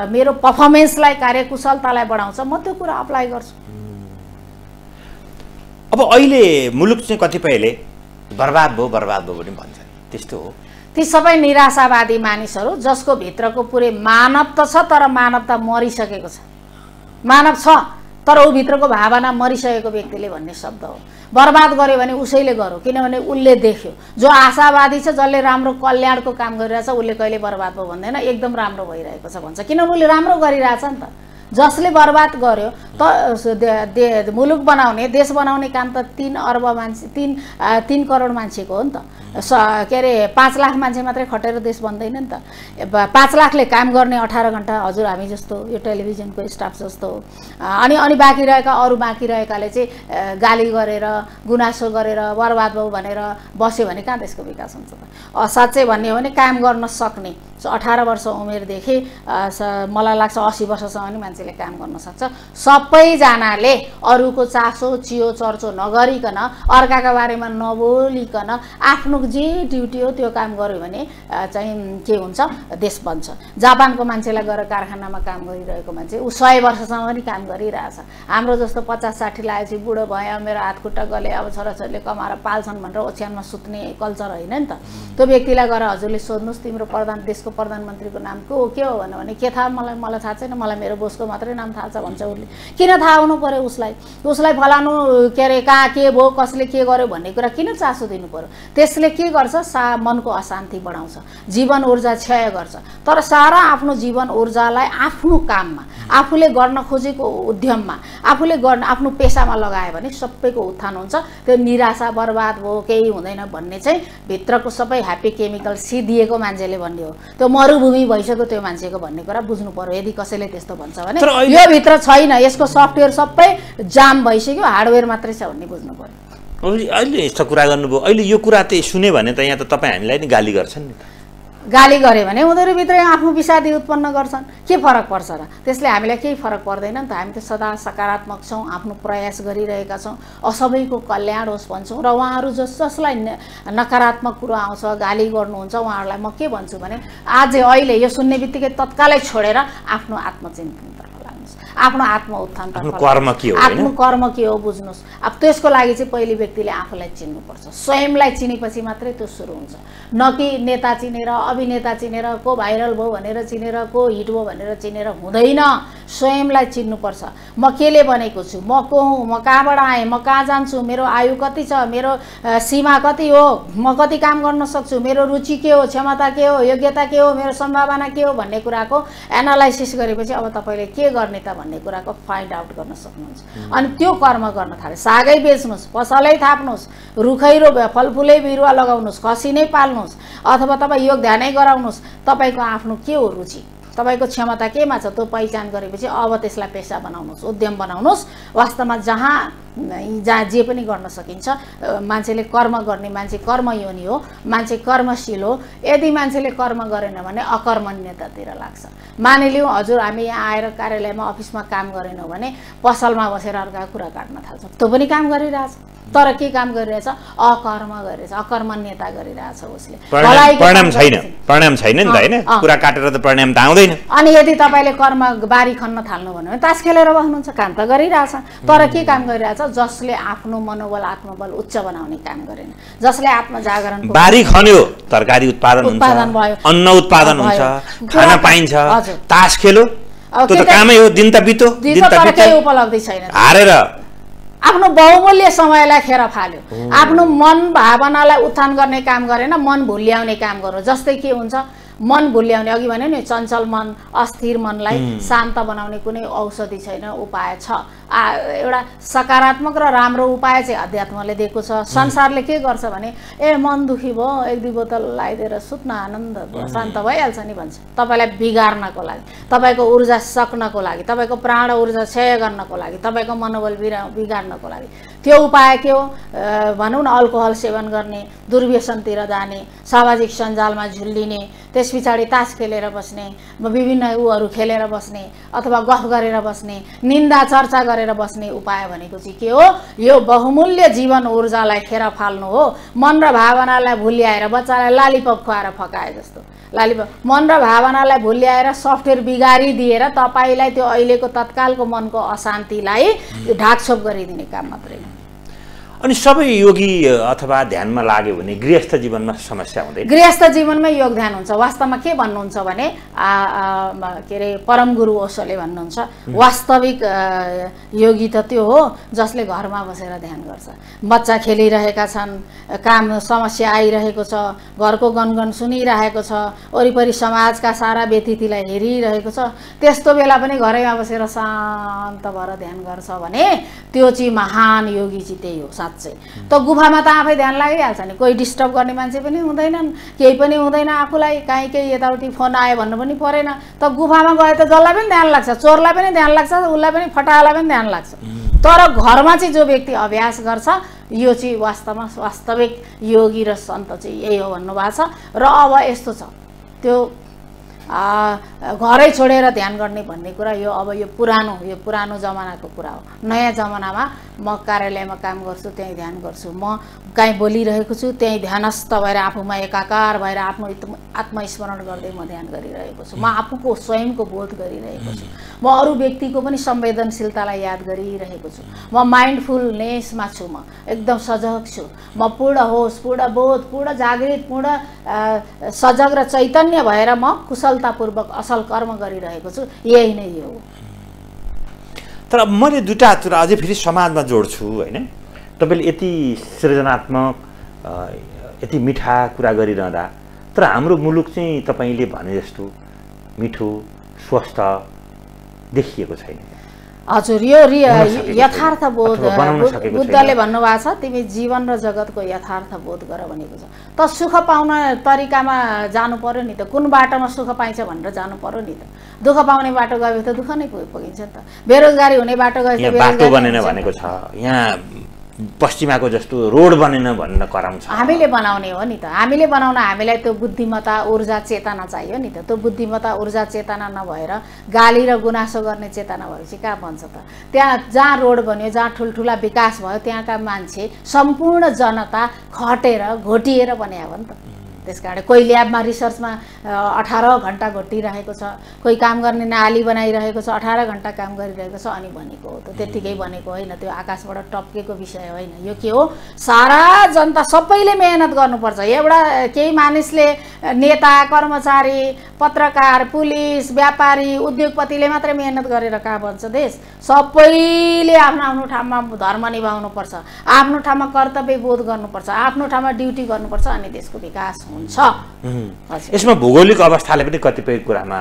मेरो पर्फर्मेन्सलाई, कार्यकुशलतालाई बढाउँछ, म त्यो कुरा अप्लाई गर्छु। अब अहिले मुलुक चाहिँ कतिपयले बर्बाद भयो पनि भन्छन्, त्यस्तो हो? ती सबै निराशावादी मानिसहरू जसको भित्रको पुरै मानवता छ तर मानवता मरिसकेको छ। मानव छ तर ऊ भित्रको भावना मरिसकेको व्यक्तिले भन्ने शब्द हो। बर्बाद गर्यो भने उसैले गर्यो, किनभने उसले देख्यो। जो आशावादी छ, जसले राम्रो कल्याणको काम गरिरहेछ, उसले कहिले बर्बाद भयो भन्दैन, एकदम राम्रो भइरहेको छ भन्छ। किनभने उसले राम्रो गरिरहेछ नि त। जसले बर्बाद गर्यो त मुलुक बनाउने, देश बनाउने काम त 3 अर्ब मान्छे 3 करोड मान्छेको हो नि त। के अरे 5 लाख मान्छे मात्रै खटेर देश बन्दैन नि त। 5 लाखले काम गर्ने 18 घण्टा हजुर हामी जस्तो यो टेलिभिजनको स्टाफ जस्तो। अनि बाँकी रहेकाले चाहिँ गाली गरेर, गुनासो गरेर, बर्बाद भयो भनेर बस्यो भने कहाँ देशको विकास हुन्छ त? साँच्चै भन्ने हो भने काम गर्न सक्ने 18 वर्ष उमेरदेखि मलाई लाग्छ 80 वर्षसम्म नि मान्छेले काम गर्न सक्छ। सबैजनाले अरूको चासो चियो चर्चो नगरिकन, अर्काका बारेमा नबोलिकन आफ्नो जे ड्युटी हो त्यो काम गर्यो भने चाहिँ के हुन्छ, देश बन्छ। जापानको मान्छेलाई गएर कारखानामा काम गरिरहेको मान्छे ऊ 100 वर्षसम्म पनि काम गरिरहेछ। हाम्रो जस्तो 50-60 लागेपछि बुढो भयो, मेरो हात खुट्टा गले, अब छोराछोरीले कमाएर पाल्छन् भनेर ओछ्यानमा सुत्ने कल्चर होइन नि त। त्यो व्यक्तिलाई गएर हजुरले सोध्नुहोस् तिम्रो देशको प्रधानमन्त्रीको नाम के हो भने के थाहा, मलाई थाहा छैन, मलाई मेरो बोसको मात्रै नाम थाहा छ भन्छ उसले। किन थाहा हुनु पर्यो उसलाई फलानु के अरे कहाँ के भयो, कसले के गर्यो भन्ने कुरा किन चासो दिनु पर्यो? त्यसले के गर्छ, मनको अशान्ति बढाउँछ, जीवन ऊर्जा क्षय गर्छ। तर सारा आफ्नो जीवन ऊर्जालाई आफ्नो काममा, आफूले गर्न खोजेको उद्यममा, आफूले आफ्नो पेसामा लगायो भने सबैको उत्थान हुन्छ। त्यो निराशा, बर्बाद भयो, केही हुँदैन भन्ने चाहिँ भित्रको सबै ह्याप्पी केमिकल सिदिएको मान्छेले भन्ने हो। त्यो मरुभूमि भइसक्यो त्यो मान्छेको भन्ने कुरा बुझ्नु पर्यो। यदि कसैले त्यस्तो भन्छ भने यो भित्र छैन, यसको सफ्टवेयर सबै जाम भइसक्यो, हार्डवेयर मात्रै छ भन्ने बुझ्नु पर्यो। अहिले यस्तो कुरा गर्नुभयो, अहिले यो कुरा त सुने भने त यहाँ त तपाईँ हामीलाई नि गाली गर्छन् नि त। गाली गरे भने उनीहरूभित्र आफ्नो विषादी उत्पन्न गर्छन्, के फरक पर्छ र? त्यसले हामीलाई केही फरक पर्दैन नि त। हामी त सदा सकारात्मक छौँ, आफ्नो प्रयास गरिरहेका छौँ, सबैको कल्याण होस् भन्छौँ। र उहाँहरू जसलाई नकारात्मक कुरो आउँछ, गाली गर्नुहुन्छ, उहाँहरूलाई म के भन्छु भने अहिले यो सुन्ने बित्तिकै तत्कालै छोडेर आफ्नो आत्मचिन्तनतर्फ लाग्नुहोस्, आफ्नो आत्म उत्थानतर्फ, आफ्नो कर्म के हो बुझ्नुहोस्। अब त्यसको लागि चाहिँ पहिले व्यक्तिले आफूलाई चिन्नुपर्छ। स्वयंलाई चिनेपछि मात्रै त्यो सुरु हुन्छ। न कि नेता चिनेर, अभिनेता चिनेर, को भाइरल भयो भनेर चिनेर, को हिट भयो भनेर चिनेर हुँदैन। स्वयंलाई चिन्नुपर्छ। म केले बनेको छु, म को हुँ, म कहाँबाट आएँ, म कहाँ जान्छु, मेरो आयु कति छ, मेरो सीमा कति हो, म कति काम गर्न सक्छु, मेरो रुचि के हो, क्षमता के हो, योग्यता के हो, मेरो सम्भावना के हो भन्ने कुराको एनालाइसिस गरेपछि अब तपाईँले के गर्ने त भन्ने कुराको फाइन्ड आउट गर्न सक्नुहुन्छ। अनि त्यो कर्म गर्न थाले। सागै बेच्नुहोस्, पसलै थाप्नुहोस्, रुखै फलफुलै बिरुवा लगाउनुहोस्, खसी नै पाल्नुहोस्, अथवा तपाईँ योग ध्यानै गराउनुहोस्, तपाईँको आफ्नो के हो रुचि, तपाईँको क्षमता केमा छ त्यो पहिचान गरेपछि अब त्यसलाई पेसा बनाउनुहोस्, उद्यम बनाउनुहोस्। वास्तवमा जहाँ जे पनि गर्न सकिन्छ। मान्छेले कर्म गर्ने मान्छे कर्मयोनि हो, मान्छे कर्मशील हो। यदि मान्छेले कर्म गरेन भने अकर्मण्यतातिर लाग्छ। मानिलिउँ हजुर हामी यहाँ आएर कार्यालयमा अफिसमा काम गरेनौँ भने पसलमा बसेर अर्काको कुरा काट्न थाल्छौँ, त्यो पनि काम गरिरहेछ, तर के काम गरिरहेछ, अकर्म गरिरहेछ, अकर्मण्यता गरिरहेछ उसले। परिणाम छैन नि त हैन, कुरा काटेर त परिणाम त आउँदैन। अनि यदि तपाईँले कर्म बारी खन्न थाल्नु भन्यो भने तास खेलेर बस्नुहुन्छ, काम त गरिरहेछ, तर के काम गरिरहेछ, जसले आफ्नो मनोबल आत्मबल उच्च बनाउने काम गरेन, जसले आत्मजागरण बारी खन्यो, तरकारी उत्पादन भयो, अन्न उत्पादन हुन्छ, खाना पाइन्छ, तास खेलो, त्यो त कामै हो, दिन त बित्यो, केही उपलब्धि छैन, हारेर आफ्नो बहुमूल्य समयलाई खेर फाल्यो, आफ्नो मन भावनालाई उत्थान गर्ने काम गरेन, मन भुल्याउने काम गर्यो। जस्तै के हुन्छ, मन भुल्याउने, अघि भन्यो नि चञ्चल मन, अस्थिर मनलाई शान्त बनाउने कुनै औषधि छैन, उपाय छ। एउटा सकारात्मक र राम्रो उपाय चाहिँ अध्यात्मले दिएको छ। संसारले के गर्छ भने मन दुखी भयो, एक दुई बोतल लगाइदिएर सुत्न, आनन्द शान्त भइहाल्छ नि भन्छ। तपाईँलाई बिगार्नको लागि, तपाईँको ऊर्जा सक्नको लागि, तपाईँको प्राण ऊर्जा क्षय गर्नको लागि, तपाईँको मनोबल बिगार्नको लागि त्यो उपाय के हो भनौँ न, अल्कोहल सेवन गर्ने, दुर्व्यसनतिर जाने, सामाजिक सञ्जालमा झुल्लिने, त्यस पछाडि तास खेलेर बस्ने, विभिन्न ऊहरू खेलेर बस्ने, अथवा गफ गरेर बस्ने, निन्दा चर्चा गरेर बस्ने उपाय भनेको चाहिँ के हो, यो बहुमूल्य जीवन ऊर्जालाई खेर फाल्नु हो। मन र भावनालाई भुल्याएर बच्चालाई लालीपप खुवाएर फकाए जस्तो, लालीपप मन र भावनालाई भुल्याएर सफ्टवेयर बिगारिदिएर तपाईँलाई त्यो अहिलेको तत्कालको मनको अशान्तिलाई ढाकछोप गरिदिने काम मात्रै हो। अनि सबै योगी अथवा ध्यानमा लाग्यो भने गृहस्थ जीवनमा समस्या हुँदैन? गृहस्थ जीवनमा योग ध्यान हुन्छ। वास्तवमा के भन्नुहुन्छ भने के अरे परम गुरु ओशोले भन्नुहुन्छ, वास्तविक योगी त त्यो हो जसले घरमा बसेर ध्यान गर्छ। बच्चा खेलिरहेका छन्, काम समस्या आइरहेको छ, घरको गनगन सुनिरहेको छ, वरिपरि समाजका सारा व्यतिथिलाई हेरिरहेको छ, त्यस्तो बेला पनि घरैमा बसेर शान्त भएर ध्यान गर्छ भने त्यो चाहिँ महान योगी चाहिँ त्यही हो साँच्चै। त गुफामा त आफै ध्यान लागिहाल्छ नि, कोही डिस्टर्ब गर्ने मान्छे पनि हुँदैनन्, केही पनि हुँदैन, आफूलाई काहीँ केही यताउति फोन आयो भन्नु पनि परेन। त गुफामा गए त जसलाई पनि ध्यान लाग्छ, चोरलाई पनि ध्यान लाग्छ, उसलाई पनि फटालाई पनि ध्यान लाग्छ। तर घरमा चाहिँ जो व्यक्ति अभ्यास गर्छ यो चाहिँ वास्तवमा वास्तविक योगी र सन्त चाहिँ यही हो भन्नुभएको छ। र अब यस्तो छ, त्यो घरै छोडेर ध्यान गर्ने भन्ने कुरा यो अब यो पुरानो जमानाको कुरा हो। नयाँ जमानामा म कार्यालयमा काम गर्छु, त्यहीँ ध्यान गर्छु, म कहीँ बोलिरहेको छु त्यहीँ ध्यानस्थ भएर आफूमा एकाकार भएर आफ्नो आत्मस्मरण गर्दै म ध्यान गरिरहेको छु, म आफूको स्वयंको बोध गरिरहेको छु, म अरू व्यक्तिको पनि संवेदनशीलतालाई याद गरिरहेको छु, म माइन्डफुलनेसमा छु, म एकदम सजग छु, म पूर्ण होस, पूर्ण बोध, पूर्ण जागृत, पूर्ण सजग र चैतन्य भएर म कुशलतापूर्वक असल कर्म गरिरहेको छु। यही नै हो। तर मैले दुईटा कुरा अझै फेरि समाजमा जोड्छु हैन, तपाईँले यति सृजनात्मक यति मिठा कुरा गरिरहँदा तर हाम्रो मुलुक चाहिँ तपाईँले भने जस्तो मिठो स्वस्थ देखिएको छैन। हजुर, यो यथार्थबोध बुद्धले भन्नुभएको छ, तिमी जीवन र जगतको यथार्थबोध गर भनेको छ। त सुख पाउन तरिकामा जानु पर्यो नि त, कुन बाटोमा सुख पाइन्छ भनेर जानु पर्यो नि त। दुःख पाउने बाटो गयो भने त दुःख नै पुगिन्छ नि त। बेरोजगारी हुने बाटो गयो भने बाटो बनेन भनेको छ, यहाँ पश्चिमाको जस्तो रोड बनेन भनेर कराउँछ। हामीले बनाउने हो नि त, हामीले बनाउन हामीलाई त्यो बुद्धिमत्ता ऊर्जा चेतना चाहियो नि त। त्यो बुद्धिमत्ता ऊर्जा चेतना नभएर गाली र गुनासो गर्ने चेतना भएपछि कहाँ बन्छ त। त्यहाँ जहाँ रोड बन्यो, जहाँ ठुल्ठुला विकास भयो, त्यहाँका मान्छे सम्पूर्ण जनता खटेर घोटिएर बने हो नि त। त्यसकारण कोही ल्याबमा रिसर्चमा 18 घण्टा घोटिरहेको छ, कोही काम गर्ने नाली बनाइरहेको छ 18 घण्टा काम गरिरहेको छ अनि भनेको हो। त त्यतिकै भनेको होइन, त्यो आकाशबाट टप्केको विषय होइन। यो के हो, सारा जनता सबैले मेहनत गर्नुपर्छ। एउटा केही मानिसले, नेता, कर्मचारी, पत्रकार, पुलिस, व्यापारी, उद्योगपतिले मात्रै मेहनत गरेर कहाँ बन्छ देश? सबैले आफ्नो आफ्नो ठाउँमा धर्म निभाउनुपर्छ, आफ्नो ठाउँमा कर्तव्य बोध गर्नुपर्छ, आफ्नो ठाउँमा ड्युटी गर्नुपर्छ अनि देशको विकास हुन्छ। यसमा भौगोलिक अवस्थाले पनि कतिपय कुरामा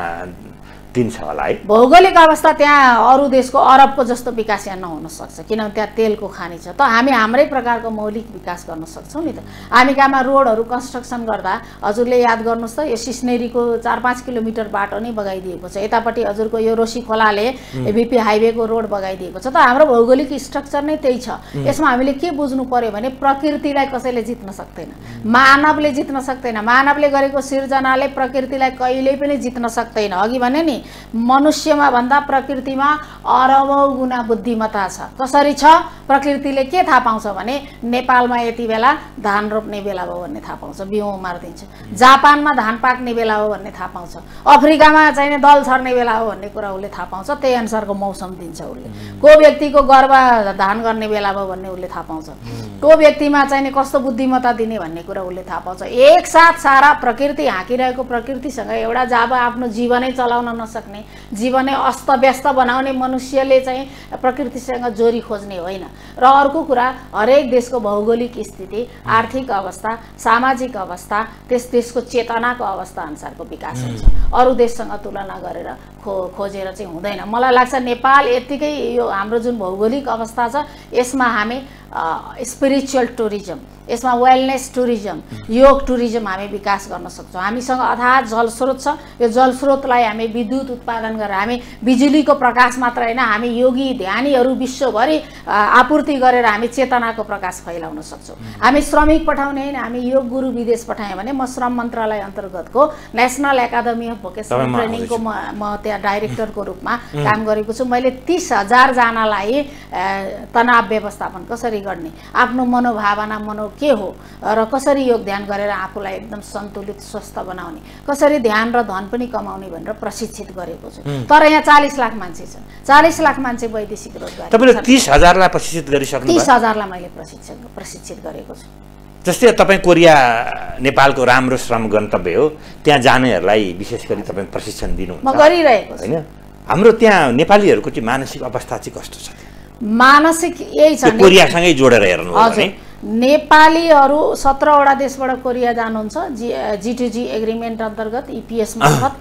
दिन्छ होला है। भौगोलिक अवस्था त्यहाँ अरू देशको अरबको जस्तो विकास यहाँ नहुन सक्छ, किनभने त्यहाँ तेलको खानी छ। त हामी हाम्रै प्रकारको मौलिक विकास गर्न सक्छौँ नि त। हामी कहाँमा रोडहरू कन्स्ट्रक्सन गर्दा हजुरले याद गर्नुहोस् त, यो सिस्नेरीको 4-5 किलोमिटर बाटो नै बगाइदिएको छ, यतापट्टि हजुरको यो रोसी खोलाले एबिपी हाइवेको रोड बगाइदिएको छ। त हाम्रो भौगोलिक स्ट्रक्चर नै त्यही छ। यसमा हामीले के बुझ्नु पर्यो भने प्रकृतिलाई कसैले जित्न सक्दैन, मानवले जित्न सक्दैन। मानवले गरेको सिर्जनाले प्रकृतिलाई कहिल्यै पनि जित्न सक्दैन। अघि भने नि मनुष्यमा भन्दा प्रकृतिमा अरबौं गुणा बुद्धिमत्ता छ। कसरी छ? प्रकृतिले के थाहा पाउँछ भने नेपालमा यति बेला धान रोप्ने बेला हो भन्ने थाहा पाउँछ, बिउ मारिदिन्छ। जापानमा धान पाक्ने बेला हो भन्ने थाहा पाउँछ। अफ्रिकामा चाहिँ दल छर्ने बेला हो भन्ने कुरा उसले थाहा पाउँछ। त्यही अनुसारको मौसम दिन्छ उसले। को व्यक्तिको गर्भ धान गर्ने बेला हो भन्ने उसले थाहा पाउँछ। को व्यक्तिमा चाहिँ कस्तो बुद्धिमत्ता दिने भन्ने कुरा उसले थाहा पाउँछ। एकसाथ सारा प्रकृति हाँकिरहेको प्रकृतिसँग एउटा जब आफ्नो जीवनै चलाउन नसक्ने, जीवनै अस्तव्यस्त बनाउने मनुष्यले चाहिँ प्रकृतिसँग जोरी खोज्ने होइन। र अर्को कुरा, हरेक देशको भौगोलिक स्थिति, आर्थिक अवस्था, सामाजिक अवस्था, त्यस देशको चेतनाको अवस्था अनुसारको विकास हुन्छ। अरू देशसँग तुलना गरेर खोजेर चाहिँ हुँदैन। मलाई लाग्छ नेपाल यत्तिकै यो हाम्रो जुन भौगोलिक अवस्था छ यसमा हामी स्पिरिचुअल टुरिज्म, यसमा वेलनेस टुरिज्म, योग टुरिज्म हामी विकास गर्न सक्छौँ। हामीसँग अथाह जलस्रोत छ। यो जलस्रोतलाई हामी विद्युत उत्पादन गरेर, हामी बिजुलीको प्रकाश मात्र होइन, हामी योगी ध्यानीहरू विश्वभरि आपूर्ति गरेर हामी चेतनाको प्रकाश फैलाउन सक्छौँ। हामी श्रमिक पठाउने होइन, हामी योग गुरु विदेश पठायौँ भने म श्रम मन्त्रालय अन्तर्गतको नेसनल एकाडेमी अफ भोकेसनल ट्रेनिङको म त्यहाँ डाइरेक्टरको रूपमा काम गरेको छु। मैले 30,000 जनालाई तनाव व्यवस्थापन कसरी गर्ने, आफ्नो मनोभावना के हो र कसरी योग ध्यान गरेर आफूलाई एकदम सन्तुलित स्वस्थ बनाउने, कसरी ध्यान र धन पनि कमाउने भनेर प्रशिक्षित गरेको छु। तर यहाँ 40 लाख मान्छे छ, 40 लाख मान्छे वैदेशिक रोजगार। तपाईले 30,000लाई प्रशिक्षित गरिसक्नु भयो? 30,000लाई मैले प्रशिक्षित गरेको छु। जस्तै तपाईँ कोरिया नेपालको राम्रो श्रम गन्तव्य हो, त्यहाँ जानेहरूलाई विशेष गरी तपाईँ प्रशिक्षण दिनुहुन्छ? म गरिरहेको छु। हैन, हाम्रो त्यहाँ नेपालीहरूको चाहिँ मानसिक अवस्था चाहिँ कस्तो छ? मानसिक यही छ, कोरियासँगै जोडेर हेर्नु हो भने नेपालीहरू 17 वटा देशबाट कोरिया जानुहुन्छ G2G एग्रिमेन्ट अन्तर्गत EPS मार्फत।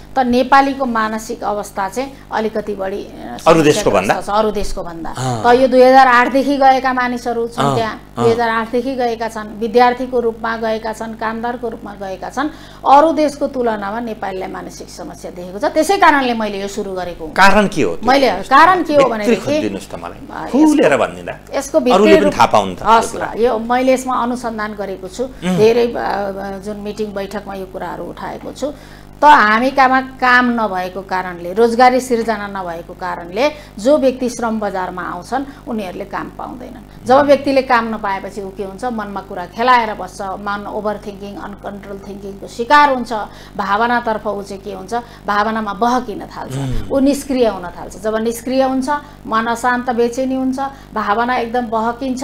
त नेपालीको मानसिक अवस्था चाहिँ अलिकति बढी अरू देशको भन्दा। त यो 2008 देखि गएका मानिसहरू छन् त्यहाँ, 2008 देखि गएका छन्, विद्यार्थीको रूपमा गएका छन्, कामदारको रूपमा गएका छन्। अरू देशको तुलनामा नेपालीलाई मानसिक समस्या देखेको छ। त्यसै कारणले मैले यो सुरु गरेको हुँ। कारण के हो? कारण के हो भनेदेखि यसको भित्री यो मैले यसमा अनुसन्धान गरेको छु, धेरै जुन मिटिङ बैठकमा यो कुराहरू उठाएको छु। त हामी कहाँमा काम नभएको कारणले, रोजगारी सिर्जना नभएको कारणले जो व्यक्ति श्रम बजारमा आउँछन् उनीहरूले काम पाउँदैनन्। जब व्यक्तिले काम नपाएपछि ऊ के हुन्छ, मनमा कुरा खेलाएर बस्छ, मन ओभर थिङ्किङ, अनकन्ट्रोल थिङ्किङको शिकार हुन्छ। भावनातर्फ ऊ चाहिँ के हुन्छ, भावनामा बहकिन थाल्छ, ऊ निष्क्रिय हुन थाल्छ। जब निष्क्रिय हुन्छ, मन अशान्त बेचैनी हुन्छ, भावना एकदम बहकिन्छ,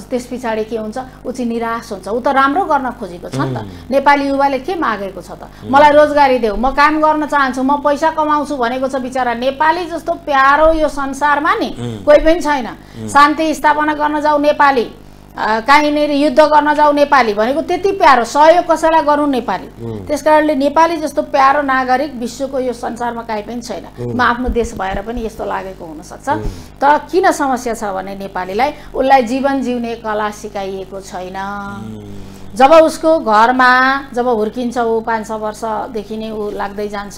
त्यस पछाडि के हुन्छ, ऊ चाहिँ निराश हुन्छ। ऊ त राम्रो गर्न खोजेको छ नि त। नेपाली युवाले के मागेको छ त, मलाई रोजगारी देऊ, म काम गर्न चाहन्छु, म पैसा कमाउँछु भनेको छ। बिचरा नेपाली जस्तो प्यारो यो संसारमा नि कोही पनि छैन। शान्ति स्थापना गर्न जाऊ नेपाली, कहीँनिर युद्ध गर्न जाऊ नेपाली भनेको त्यति प्यारो, सहयोग कसैलाई गर्नु नेपाली। त्यसकारणले नेपाली जस्तो प्यारो नागरिक विश्वको यो संसारमा कहीँ पनि छैन। म आफ्नो देश भएर पनि यस्तो लागेको हुनसक्छ। तर किन समस्या छ भने नेपालीलाई, उसलाई जीवन जिउने कला सिकाइएको छैन। जब उसको घरमा जब हुर्किन्छ ऊ 5-6 वर्षदेखि नै ऊ लाग्दै जान्छ,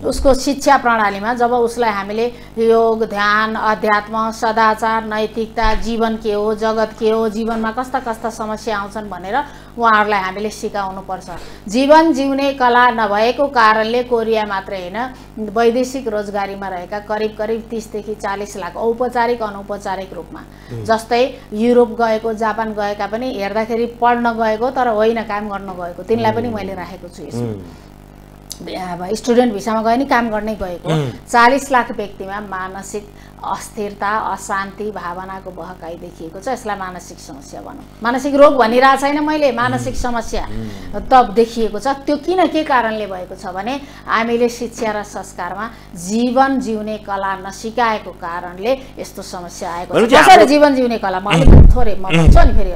उसको शिक्षा प्रणालीमा जब उसलाई हामीले योग, ध्यान, अध्यात्म, सदाचार, नैतिकता, जीवन के हो, जगत के हो, जीवनमा कस्ता कस्ता समस्या आउँछन् भनेर उहाँहरूलाई हामीले सिकाउनुपर्छ। जीवन जिउने कला नभएको कारणले कोरिया मात्रै होइन, वैदेशिक रोजगारीमा रहेका करिब 30 देखि 40 लाख औपचारिक अनौपचारिक रूपमा, जस्तै युरोप गएको, जापान गएका पनि हेर्दाखेरि पढ्न गएको तर होइन काम गर्न गएको, तिनलाई पनि मैले राखेको छु यसमा। अब स्टुडेन्ट भिसामा गए नि काम गर्नै गएको 40 लाख व्यक्तिमा मानसिक अस्थिरता, अशान्ति भावनाको बहकाई देखिएको छ। यसलाई मानसिक समस्या भनौँ, मानसिक रोग भनिरहेको छैन मैले, मानसिक समस्या त देखिएको छ। त्यो किन के कारणले भएको छ भने हामीले शिक्षा र संस्कारमा जीवन जिउने कला नसिकाएको कारणले यस्तो समस्या आएको छ। कसरी जीवन जिउने कला म थोरै म भन्छु नि फेरि,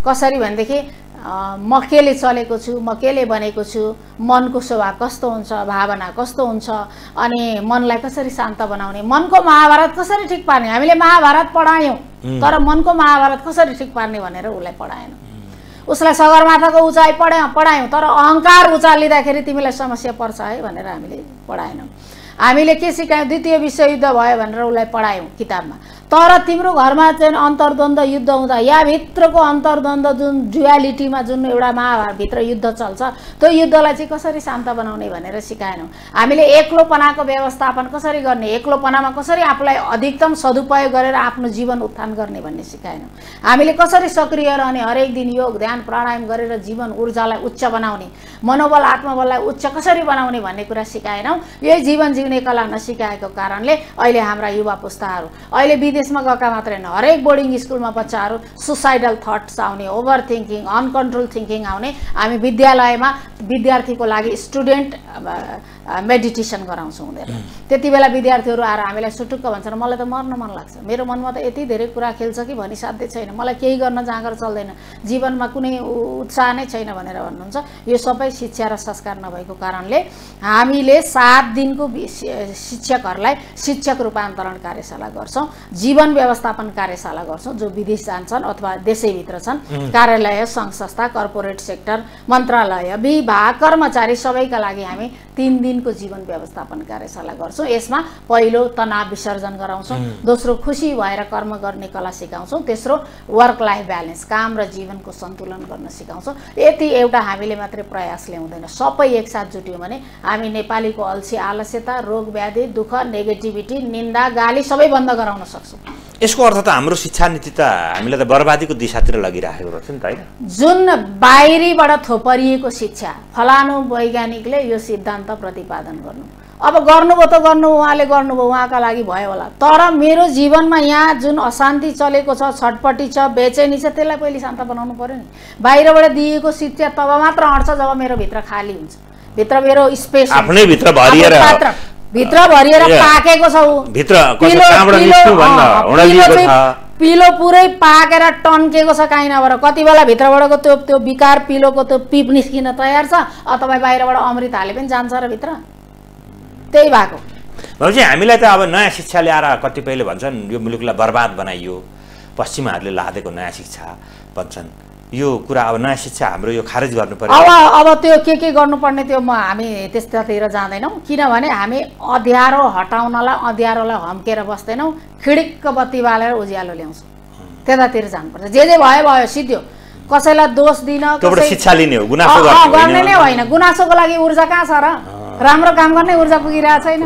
कसरी भनेदेखि म केले चलेको छु, म केले बनेको छु, मनको स्वभाव कस्तो हुन्छ, भावना कस्तो हुन्छ, अनि मनलाई कसरी शान्त बनाउने, मनको महाभारत कसरी ठिक पार्ने। हामीले महाभारत पढायौँ तर मनको महाभारत कसरी ठिक पार्ने भनेर उसलाई पढाएनौँ। उसलाई सगरमाथाको उचाइ पढायौँ तर अहङ्कार उचालिँदाखेरि तिमीलाई समस्या पर्छ है भनेर हामीले पढाएनौँ। हामीले के सिकायौँ, द्वितीय विश्वयुद्ध भयो भनेर उसलाई पढायौँ किताबमा, तर तिम्रो घरमा चाहिँ अन्तर्द्वन्द युद्ध हुँदा या भित्रको अन्तर्द्वन्द जुन डुअलिटीमा जुन एउटा महाभारतभित्र युद्ध चल्छ त्यो युद्धलाई चाहिँ कसरी शान्त बनाउने भनेर सिकाएनौँ। हामीले एक्लोपनाको व्यवस्थापन कसरी गर्ने, एक्लोपनामा कसरी आफूलाई अधिकतम सदुपयोग गरेर आफ्नो जीवन उत्थान गर्ने भन्ने सिकाएनौँ। हामीले कसरी सक्रिय रहने, हरेक दिन योग ध्यान प्राणायाम गरेर जीवन ऊर्जालाई उच्च बनाउने, मनोबल आत्मबललाई उच्च कसरी बनाउने भन्ने कुरा सिकाएनौँ। यही जीवन जिउने कला नसिकाएको कारणले अहिले हाम्रा युवा पुस्ताहरू अहिले विदेशमा गएका मात्रै होइन, हरेक बोर्डिङ स्कुलमा बच्चाहरू सुसाइडल थट्स आउने, ओभर थिङ्किङ, अनकन्ट्रोल थिङ्किङ आउने। हामी विद्यालयमा विद्यार्थीको लागि स्टुडेन्ट मेडिटेसन गराउँछौँ उनीहरू। त्यति बेला विद्यार्थीहरू आएर हामीलाई सुटुक्क भन्छन् मलाई त मर्न मन लाग्छ, मेरो मनमा त यति धेरै कुरा खेल्छ कि भनी साध्य छैन, मलाई केही गर्न जाँगर चल्दैन, जीवनमा कुनै उत्साह नै छैन भनेर भन्नुहुन्छ। यो सबै शिक्षा र संस्कार नभएको कारणले हामीले 7 दिनको शिक्षकहरूलाई शिक्षक रूपान्तरण कार्यशाला गर्छौँ, जीवन व्यवस्थापन कार्यशाला गर्छौँ, जो विदेश जान्छन् अथवा देशैभित्र छन्, कार्यालय सङ्घ संस्था कर्पोरेट सेक्टर मन्त्रालय विभाग कर्मचारी सबैका लागि हामी 3 दिनको जीवन व्यवस्थापन कार्यशाला गर्छौँ। यसमा पहिलो तनाव विसर्जन गराउँछौँ, दोस्रो खुसी भएर कर्म गर्ने कला सिकाउँछौँ, तेस्रो वर्क लाइफ ब्यालेन्स काम र जीवनको सन्तुलन गर्न सिकाउँछौँ। यति एउटा हामीले मात्रै प्रयास ल्याउँदैन, सबै एकसाथ जुट्यौँ भने हामी नेपालीको अल्छी आलस्यता रोग व्याधि दुःख नेगेटिभिटी निन्दा गाली सबै बन्द गराउन सक्छौँ। यसको अर्थ त हाम्रो शिक्षा नीति त हामीलाई त बर्बादीको दिशातिर लगिराखेको रहेछ नि त हैन। जुन बाहिरीबाट थोपरिएको शिक्षा, फलानु वैज्ञानिकले यो सिद्धान्त प्रतिपादन गर्नु, अब गर्नुभयो त गर्नु, उहाँले गर्नुभयो उहाँका लागि भयो होला, तर मेरो जीवनमा यहाँ जुन अशान्ति चलेको छ, छटपटी छ, बेचैनी छ, त्यसलाई पहिले शान्त बनाउनु पर्यो नि। बाहिरबाट दिएको शिक्षा तब मात्र अट्छ जब मेरो भित्र खाली हुन्छ, भित्र मेरो स्पेस आफ्नै भित्र भरिएर पाकेको छ, पिलो पुरै पाकेर टन्केको छ कहीँ नभएर, कति बेला भित्रबाटको त्यो विकार पिलोको त्यो पिप निस्किन तयार छ, तपाईँ बाहिरबाट अमृत हाले पनि जान्छ र भित्र। त्यही भएको भनेपछि हामीलाई त अब नयाँ शिक्षा ल्याएर कतिपयले भन्छन् यो मुलुकलाई बर्बाद बनाइयो, पश्चिमाहरूले लादेको नयाँ शिक्षा भन्छन्, यो कुरा अब नयाँ शिक्षा हाम्रो यो खारेज गर्नु पर्यो। अब त्यो के गर्नुपर्ने त्यो हामी त्यस्तातिर जाँदैनौँ, किनभने हामी अँध्यारो हटाउनलाई अँध्यारोलाई हम्केर बस्दैनौँ, खिडिक्क बत्ती बालेर उज्यालो ल्याउँछौँ, त्यतातिर जानुपर्छ। जे भयो सिद्धियो, कसैलाई दोष दिन शिक्षा लिने हो, गुनासो गर्ने नै होइन। गुनासोको लागि ऊर्जा कहाँ छ र? राम्रो काम गर्ने ऊर्जा पुगिरहेको छैन,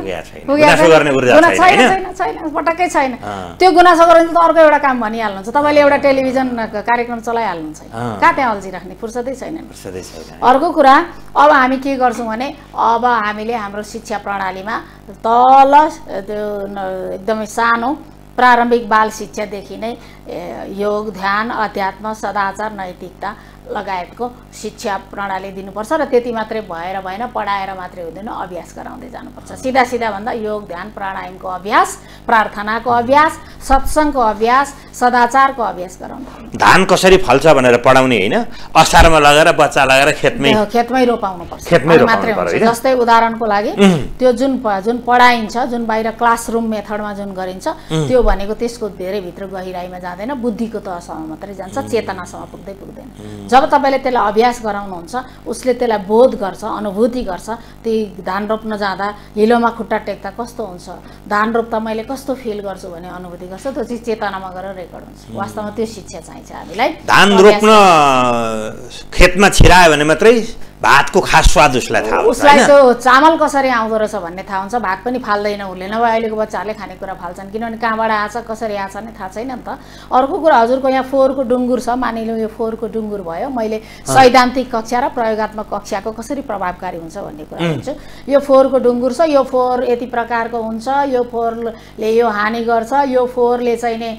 छैन पटक्कै छैन। त्यो गुनासो गर्ने त अर्को एउटा काम भनिहाल्नुहुन्छ, तपाईँले एउटा टेलिभिजन कार्यक्रम चलाइहाल्नुहुन्छ, कहाँ त्यहाँ अल्झी राख्ने फुर्सदै छैन। अर्को कुरा अब हामी के गर्छौँ भने अब हामीले हाम्रो शिक्षा प्रणालीमा तल त्यो एकदमै सानो प्रारम्भिक बाल शिक्षादेखि नै योग ध्यान अध्यात्म सदाचार नैतिकता लगायतको शिक्षा प्रणाली दिनुपर्छ र त्यति मात्रै भएर भएन, पढाएर मात्रै हुँदैन, अभ्यास गराउँदै जानुपर्छ। सिधा भन्दा योग ध्यान प्राणायामको अभ्यास, प्रार्थनाको अभ्यास, सत्सङ्गको अभ्यास, सदाचारको अभ्यास गराउनु। धान कसरी फल्छ भनेर पढाउने होइन, असारमा लगेर बच्चा लगेर खेतमै रोपाउनुपर्छ मात्रै हुन्छ। जस्तै उदाहरणको लागि त्यो जुन पढाइन्छ, जुन बाहिर क्लासरुम मेथडमा जुन गरिन्छ त्यो भनेको त्यसको धेरै भित्र गहिराइमा जाँदैन, बुद्धिको तहसम्म मात्रै जान्छ, चेतनासम्म पुग्दैन। जब तपाईँले त्यसलाई अभ्यास गराउनुहुन्छ उसले त्यसलाई बोध गर्छ, अनुभूति गर्छ। त्यही धान रोप्न जाँदा हिलोमा खुट्टा टेक्दा कस्तो हुन्छ, धान रोप्दा मैले कस्तो फिल गर्छु भन्ने अनुभूति गर्छ, त्यो चाहिँ चेतनामा गएर रेकर्ड हुन्छ। वास्तवमा त्यो शिक्षा चाहिन्छ हामीलाई। धान रोप्न खेतमा छिरायो भने मात्रै भातको खास स्वाद उसलाई थाहा हुन्छ, उसलाई त्यो चामल कसरी आउँदो रहेछ भन्ने थाहा हुन्छ। भात पनि फाल्दैन उसले, नभए अहिलेको बच्चाहरूले खानेकुरा फाल्छन्, किनभने कहाँबाट आएछ कसरी आएछ नि थाहा छैन नि त। अर्को कुरा, हजुरको यहाँ फोहोरको डुङ्गुर छ, मानिलिउँ यो फोहोरको डुङ्गुर भयो, मैले सैद्धान्तिक कक्षा र प्रयोगात्मक कक्षाको कसरी प्रभावकारी हुन्छ भन्ने कुरा भन्छु। यो फोहोरको डुङ्गुर छ, यो फोहोर यति प्रकारको हुन्छ, यो फोहोरले यो हानि गर्छ, यो फोहोरले चाहिँ नि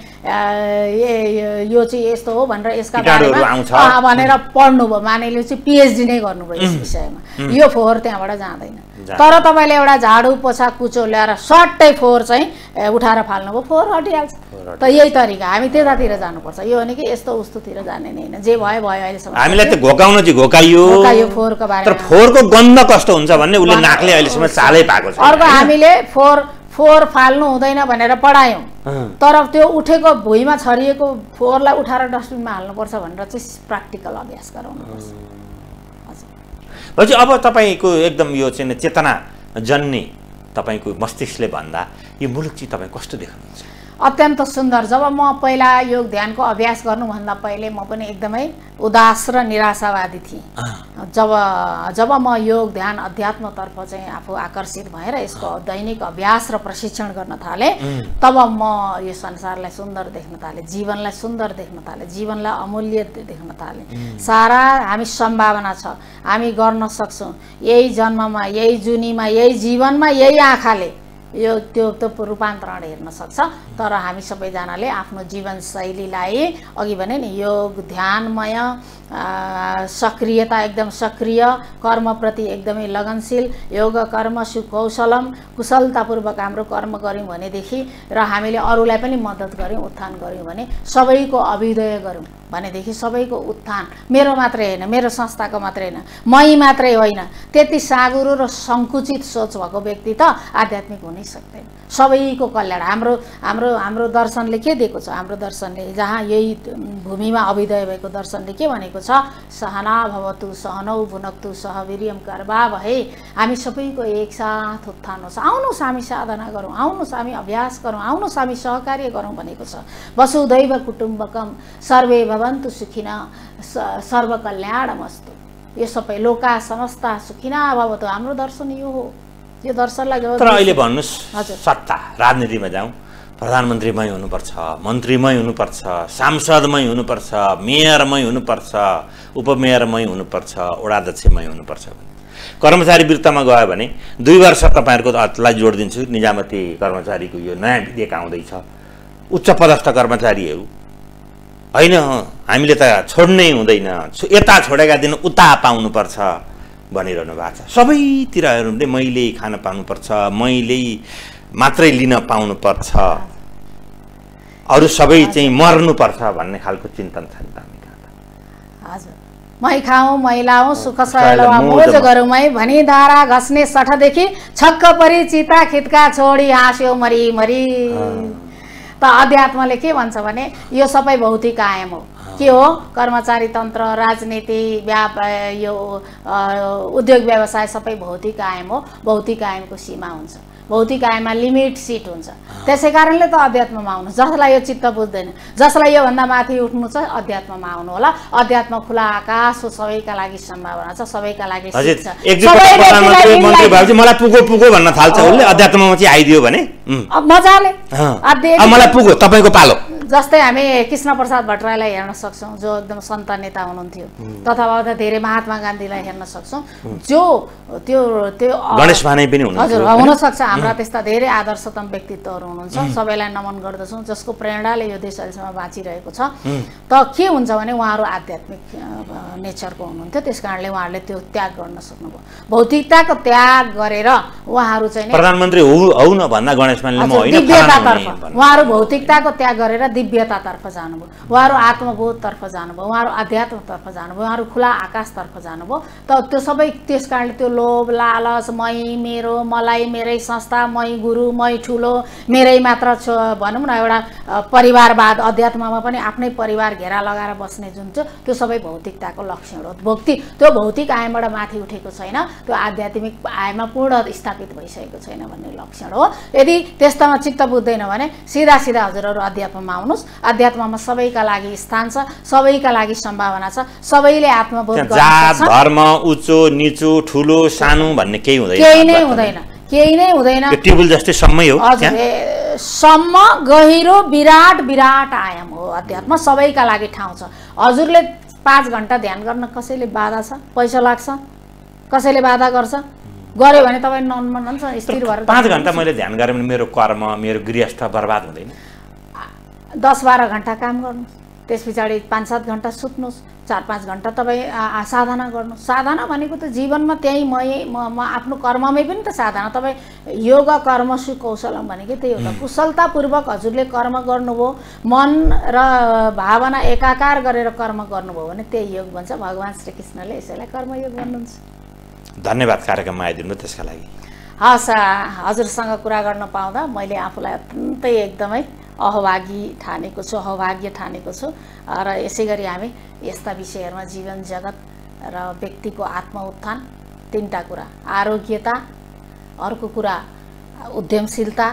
यो चाहिँ यस्तो हो भनेर यसका बारेमा भनेर पढ्नुभयो, मानिलिउँ चाहिँ पिएचडी नै गर्नु यस विषयमा, यो फोहोर त्यहाँबाट जाँदैन। तर तपाईँले एउटा झाडु पोछा कुचो ल्याएर सट्टै फोहोर चाहिँ उठाएर फाल्नुभयो, फोहोर हटिहाल्छ। त यही तरिका हामी त्यतातिर जानुपर्छ। यो भने कि यस्तो उस्तोतिर जाने नै होइन, जे भयो भयो अहिलेसम्म। हामीलाई त घोकाउन चाहिँ घोकाइयो फोहोरको बारेमा, तर फोहोरको गन्ध कस्तो हुन्छ भन्ने उसले नाकले अहिलेसम्म चालै पाएको छ। अर्को हामीले फोहोर फाल्नु हुँदैन भनेर पढायौँ, तर त्यो उठेको भुइँमा छरिएको फोहोरलाई उठाएर डस्टबिनमा हाल्नुपर्छ भनेर चाहिँ प्र्याक्टिकल अभ्यास गराउनुपर्छ। हजुर, अब तपाईँको एकदम यो चाहिँ चेतना जन्ने तपाईँको मस्तिष्कले भन्दा यो मुलुक चाहिँ तपाईँ कस्तो देख्नुहुन्छ? अत्यन्त सुन्दर। जब म पहिला योग ध्यानको अभ्यास गर्नुभन्दा पहिले म पनि एकदमै उदास र निराशावादी थिएँ। जब म योग ध्यान अध्यात्मतर्फ चाहिँ आफू आकर्षित भएर यसको दैनिक अभ्यास र प्रशिक्षण गर्न थालेँ, तब म यो संसारलाई सुन्दर देख्न थालेँ, जीवनलाई सुन्दर देख्न थालेँ, जीवनलाई अमूल्य देख्न थालेँ। सारा हामी सम्भावना छ, हामी गर्न सक्छौँ, यही जन्ममा, यही जुनीमा, यही जीवनमा, यही आँखाले यो त्यो रूपान्तरण हेर्न सक्छ। तर हामी सबैजनाले आफ्नो जीवनशैलीलाई अघि भने नि योग ध्यानमय सक्रियता, एकदम सक्रिय, कर्मप्रति एकदमै लगनशील, योग कर्म सुकौशलम, कुशलतापूर्वक हाम्रो कर्म गऱ्यौँ भनेदेखि र हामीले अरूलाई पनि मद्दत गऱ्यौँ, उत्थान गऱ्यौँ भने, सबैको अभ्युदय गऱ्यौँ भनेदेखि सबैको उत्थान, मेरो मात्रै होइन, मेरो संस्थाको मात्रै होइन, मै मात्रै होइन, त्यति साँघुरो र सङ्कुचित सोच भएको व्यक्ति त आध्यात्मिक हुनै सक्दैन। सबैको कल्याण हाम्रो हाम्रो हाम्रो दर्शनले के दिएको छ? हाम्रो दर्शनले जहाँ यही भूमिमा अभ्युदय भएको दर्शनले के भनेको छ? सहना भवतु सहनौ भुनक्तु सह वीर्यं कर्वावहै। हामी सबैको एकसाथ उत्थान होस्, आउनुहोस् हामी साधना गरौँ, आउनुहोस् हामी अभ्यास गरौँ, आउनुहोस् हामी सहकार्य गरौँ भनेको छ। वसुधैव कुटुम्बकम सर्वे भवन्तु सुखिनः सर्वकल्याणमस्तु। यो सबै लोका समस्ता सुखिनः भवतु, हाम्रो दर्शन यो हो। यो दर्शनलाई तर अहिले भन्नुहोस्, सत्ता राजनीतिमा जाउँ, प्रधानमन्त्रीमै हुनुपर्छ, मन्त्रीमै हुनुपर्छ, सांसदमै हुनुपर्छ, मेयरमै हुनुपर्छ, उपमेयरमै हुनुपर्छ, वडाध्यक्षमै हुनुपर्छ। कर्मचारी वृत्तमा गयो भने 2 वर्ष तपाईँहरूको जोड दिन्छु, निजामती कर्मचारीको यो नयाँ विधेयक आउँदैछ। उच्च पदस्थ कर्मचारीहरू होइन, हामीले त छोड्नै हुँदैन, यता छोडेका दिन उता पाउनुपर्छ भनिरहनु भएको छ। सबैतिर हेर्नु मैले खान पाउनुपर्छ, मैले मात्रै लिन पाउनुपर्छ, अरू सबै चाहिँ मर्नुपर्छ भन्ने खालको चिन्तन छ नि त हामी कहाँ त। हजुर, मै खाउँ मै लाउँ सुख सयलवा मोज गरौँ मै भनी धारा घस्ने सठदेखि छक्क परी चिता खितका छोडी हाँस्यो मरी मरी। त अध्यात्मले के भन्छ भने यो सबै भौतिक कायम हो। के हो? कर्मचारी तन्त्र, राजनीति, यो उद्योग व्यवसाय सबै भौतिक कायम हो। भौतिक कायमको सीमा हुन्छ, भौतिक कायममा लिमिट सिट हुन्छ। त्यसै कारणले त अध्यात्ममा आउनु, जसलाई यो चित्त बुझ्दैन, जसलाई योभन्दा माथि उठ्नु छ, अध्यात्ममा आउनु होला। अध्यात्म खुला आकाश हो, सबैका लागि सम्भावना छ, सबैका लागि सिट छ। मलाई पुगो पुगो भन्न थाल्छ उसले, अध्यात्ममा चाहिँ आइदियो भने मजाले मलाई पुगो, तपाईँको पालो। जस्तै हामी कृष्ण प्रसाद भट्टराईलाई हेर्न सक्छौँ, जो एकदम सन्त नेता हुनुहुन्थ्यो, तथापि धेरै महात्मा गान्धीलाई हेर्न सक्छौँ, जो त्यो गणेश भानै पनि हजुर हुनसक्छ। हाम्रा त्यस्ता धेरै आदर्शतम व्यक्तित्वहरू हुनुहुन्छ, सबैलाई नमन गर्दछौँ, जसको प्रेरणाले यो देश अहिलेसम्म बाँचिरहेको छ। त के हुन्छ भने उहाँहरू आध्यात्मिक नेचरको हुनुहुन्थ्यो, त्यस कारणले उहाँहरूले त्यो त्याग गर्न सक्नुभयो। भौतिकताको त्याग गरेर उहाँहरू चाहिँ प्रधानमन्त्री हौ न भन्दा गणेश भानले म होइन, दिव्यतातर्फ उहाँहरू भौतिकताको त्याग गरेर दिव्यतातर्फ जानुभयो, उहाँहरू आत्मबोधतर्फ जानुभयो, उहाँहरू अध्यात्मतर्फ जानुभयो, उहाँहरू खुला आकाशतर्फ जानुभयो। त त्यो सबै त्यस कारणले त्यो लोभ लालच, मै मेरो, मलाई, मेरै संस्था, मै गुरु, मै ठुलो, मेरै मात्र भनौँ न एउटा परिवारवाद, अध्यात्ममा पनि आफ्नै परिवार घेरा लगाएर बस्ने जुन चाहिँ त्यो सबै भौतिकताको लक्षण हो। त्यो भौतिक आयामबाट माथि उठेको छैन, त्यो आध्यात्मिक आयाममा पूर्ण स्थापित भइसकेको छैन भन्ने लक्षण हो। यदि त्यस्तामा चित्त बुझ्दैन भने सिधा सिधा हजुरहरू अध्यात्ममा आउनु, गर्नुहोस्। अध्यात्ममा सबैका लागि स्थान छ, सबैका लागि सम्भावना छ, सबैले आत्मबोध गर्न जात सक्छ। धर्म उच्चो निचो ठुलो सानो भन्ने केही हुँदैन, केही नै हुँदैन, केही नै हुँदैन। टेबल जस्तै सम्मै हो। हजुर, सम्म गहिरो विराट विराट आयाम हो अध्यात्म। सबैका लागि ठाउँ छ। हजुरले 5 घण्टा ध्यान गर्न कसैले बाधा छ? पैसा लाग्छ? कसैले बाधा गर्छ? गऱ्यो भने तपाईँ नन्छ स्थिर भएर 5 घण्टा मैले ध्यान गरेँ भने मेरो कर्म मेरो गृहस्थ बर्बाद हुँदैन? 10-12 घण्टा काम गर्नु, त्यस पछाडि 5-7 घण्टा सुत्नुहोस्, 4-5 घण्टा तपाईँ साधना गर्नु। साधना भनेको त जीवनमा त्यही म आफ्नो कर्ममै पनि त साधना। तपाईँ योग कर्म सुकौशलम भनेको त्यही हो त। कुशलतापूर्वक हजुरले कर्म गर्नुभयो, मन र भावना एकाकार गरेर कर्म गर्नुभयो भने त्यही योग भन्छ। भगवान् श्रीकृष्णले यसैलाई कर्मयोग भन्नुहुन्छ। धन्यवाद कार्यक्रममा आइदिनु त्यसका लागि। हस्, हजुरसँग कुरा गर्न पाउँदा मैले आफूलाई अत्यन्तै एकदमै अहभाग्य ठानेको छु र यसै गरी हामी यस्ता विषयहरूमा जीवन जगत र व्यक्तिको आत्म उत्थान, 3टा कुरा, आरोग्यता, अर्को कुरा उद्यमशीलता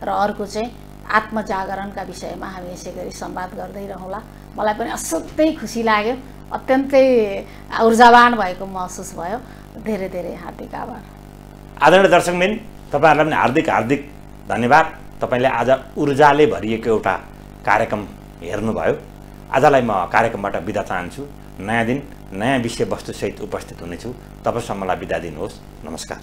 र अर्को चाहिँ आत्मजागरणका विषयमा हामी यसै गरी संवाद गर्दै रहौँला। मलाई पनि असाध्यै खुसी लाग्यो, अत्यन्तै ऊर्जावान भएको महसुस भयो। धेरै धेरै हार्दिक आभार। आदरणीय दर्शकबिन, तपाईँहरूलाई पनि हार्दिक हार्दिक धन्यवाद। तपाईँले आज ऊर्जाले भरिएको एउटा कार्यक्रम हेर्नुभयो। आजलाई म कार्यक्रमबाट बिदा चाहन्छु। नयाँ दिन नयाँ विषयवस्तुसहित उपस्थित हुनेछु। तबसम्मलाई बिदा दिनुहोस्। नमस्कार।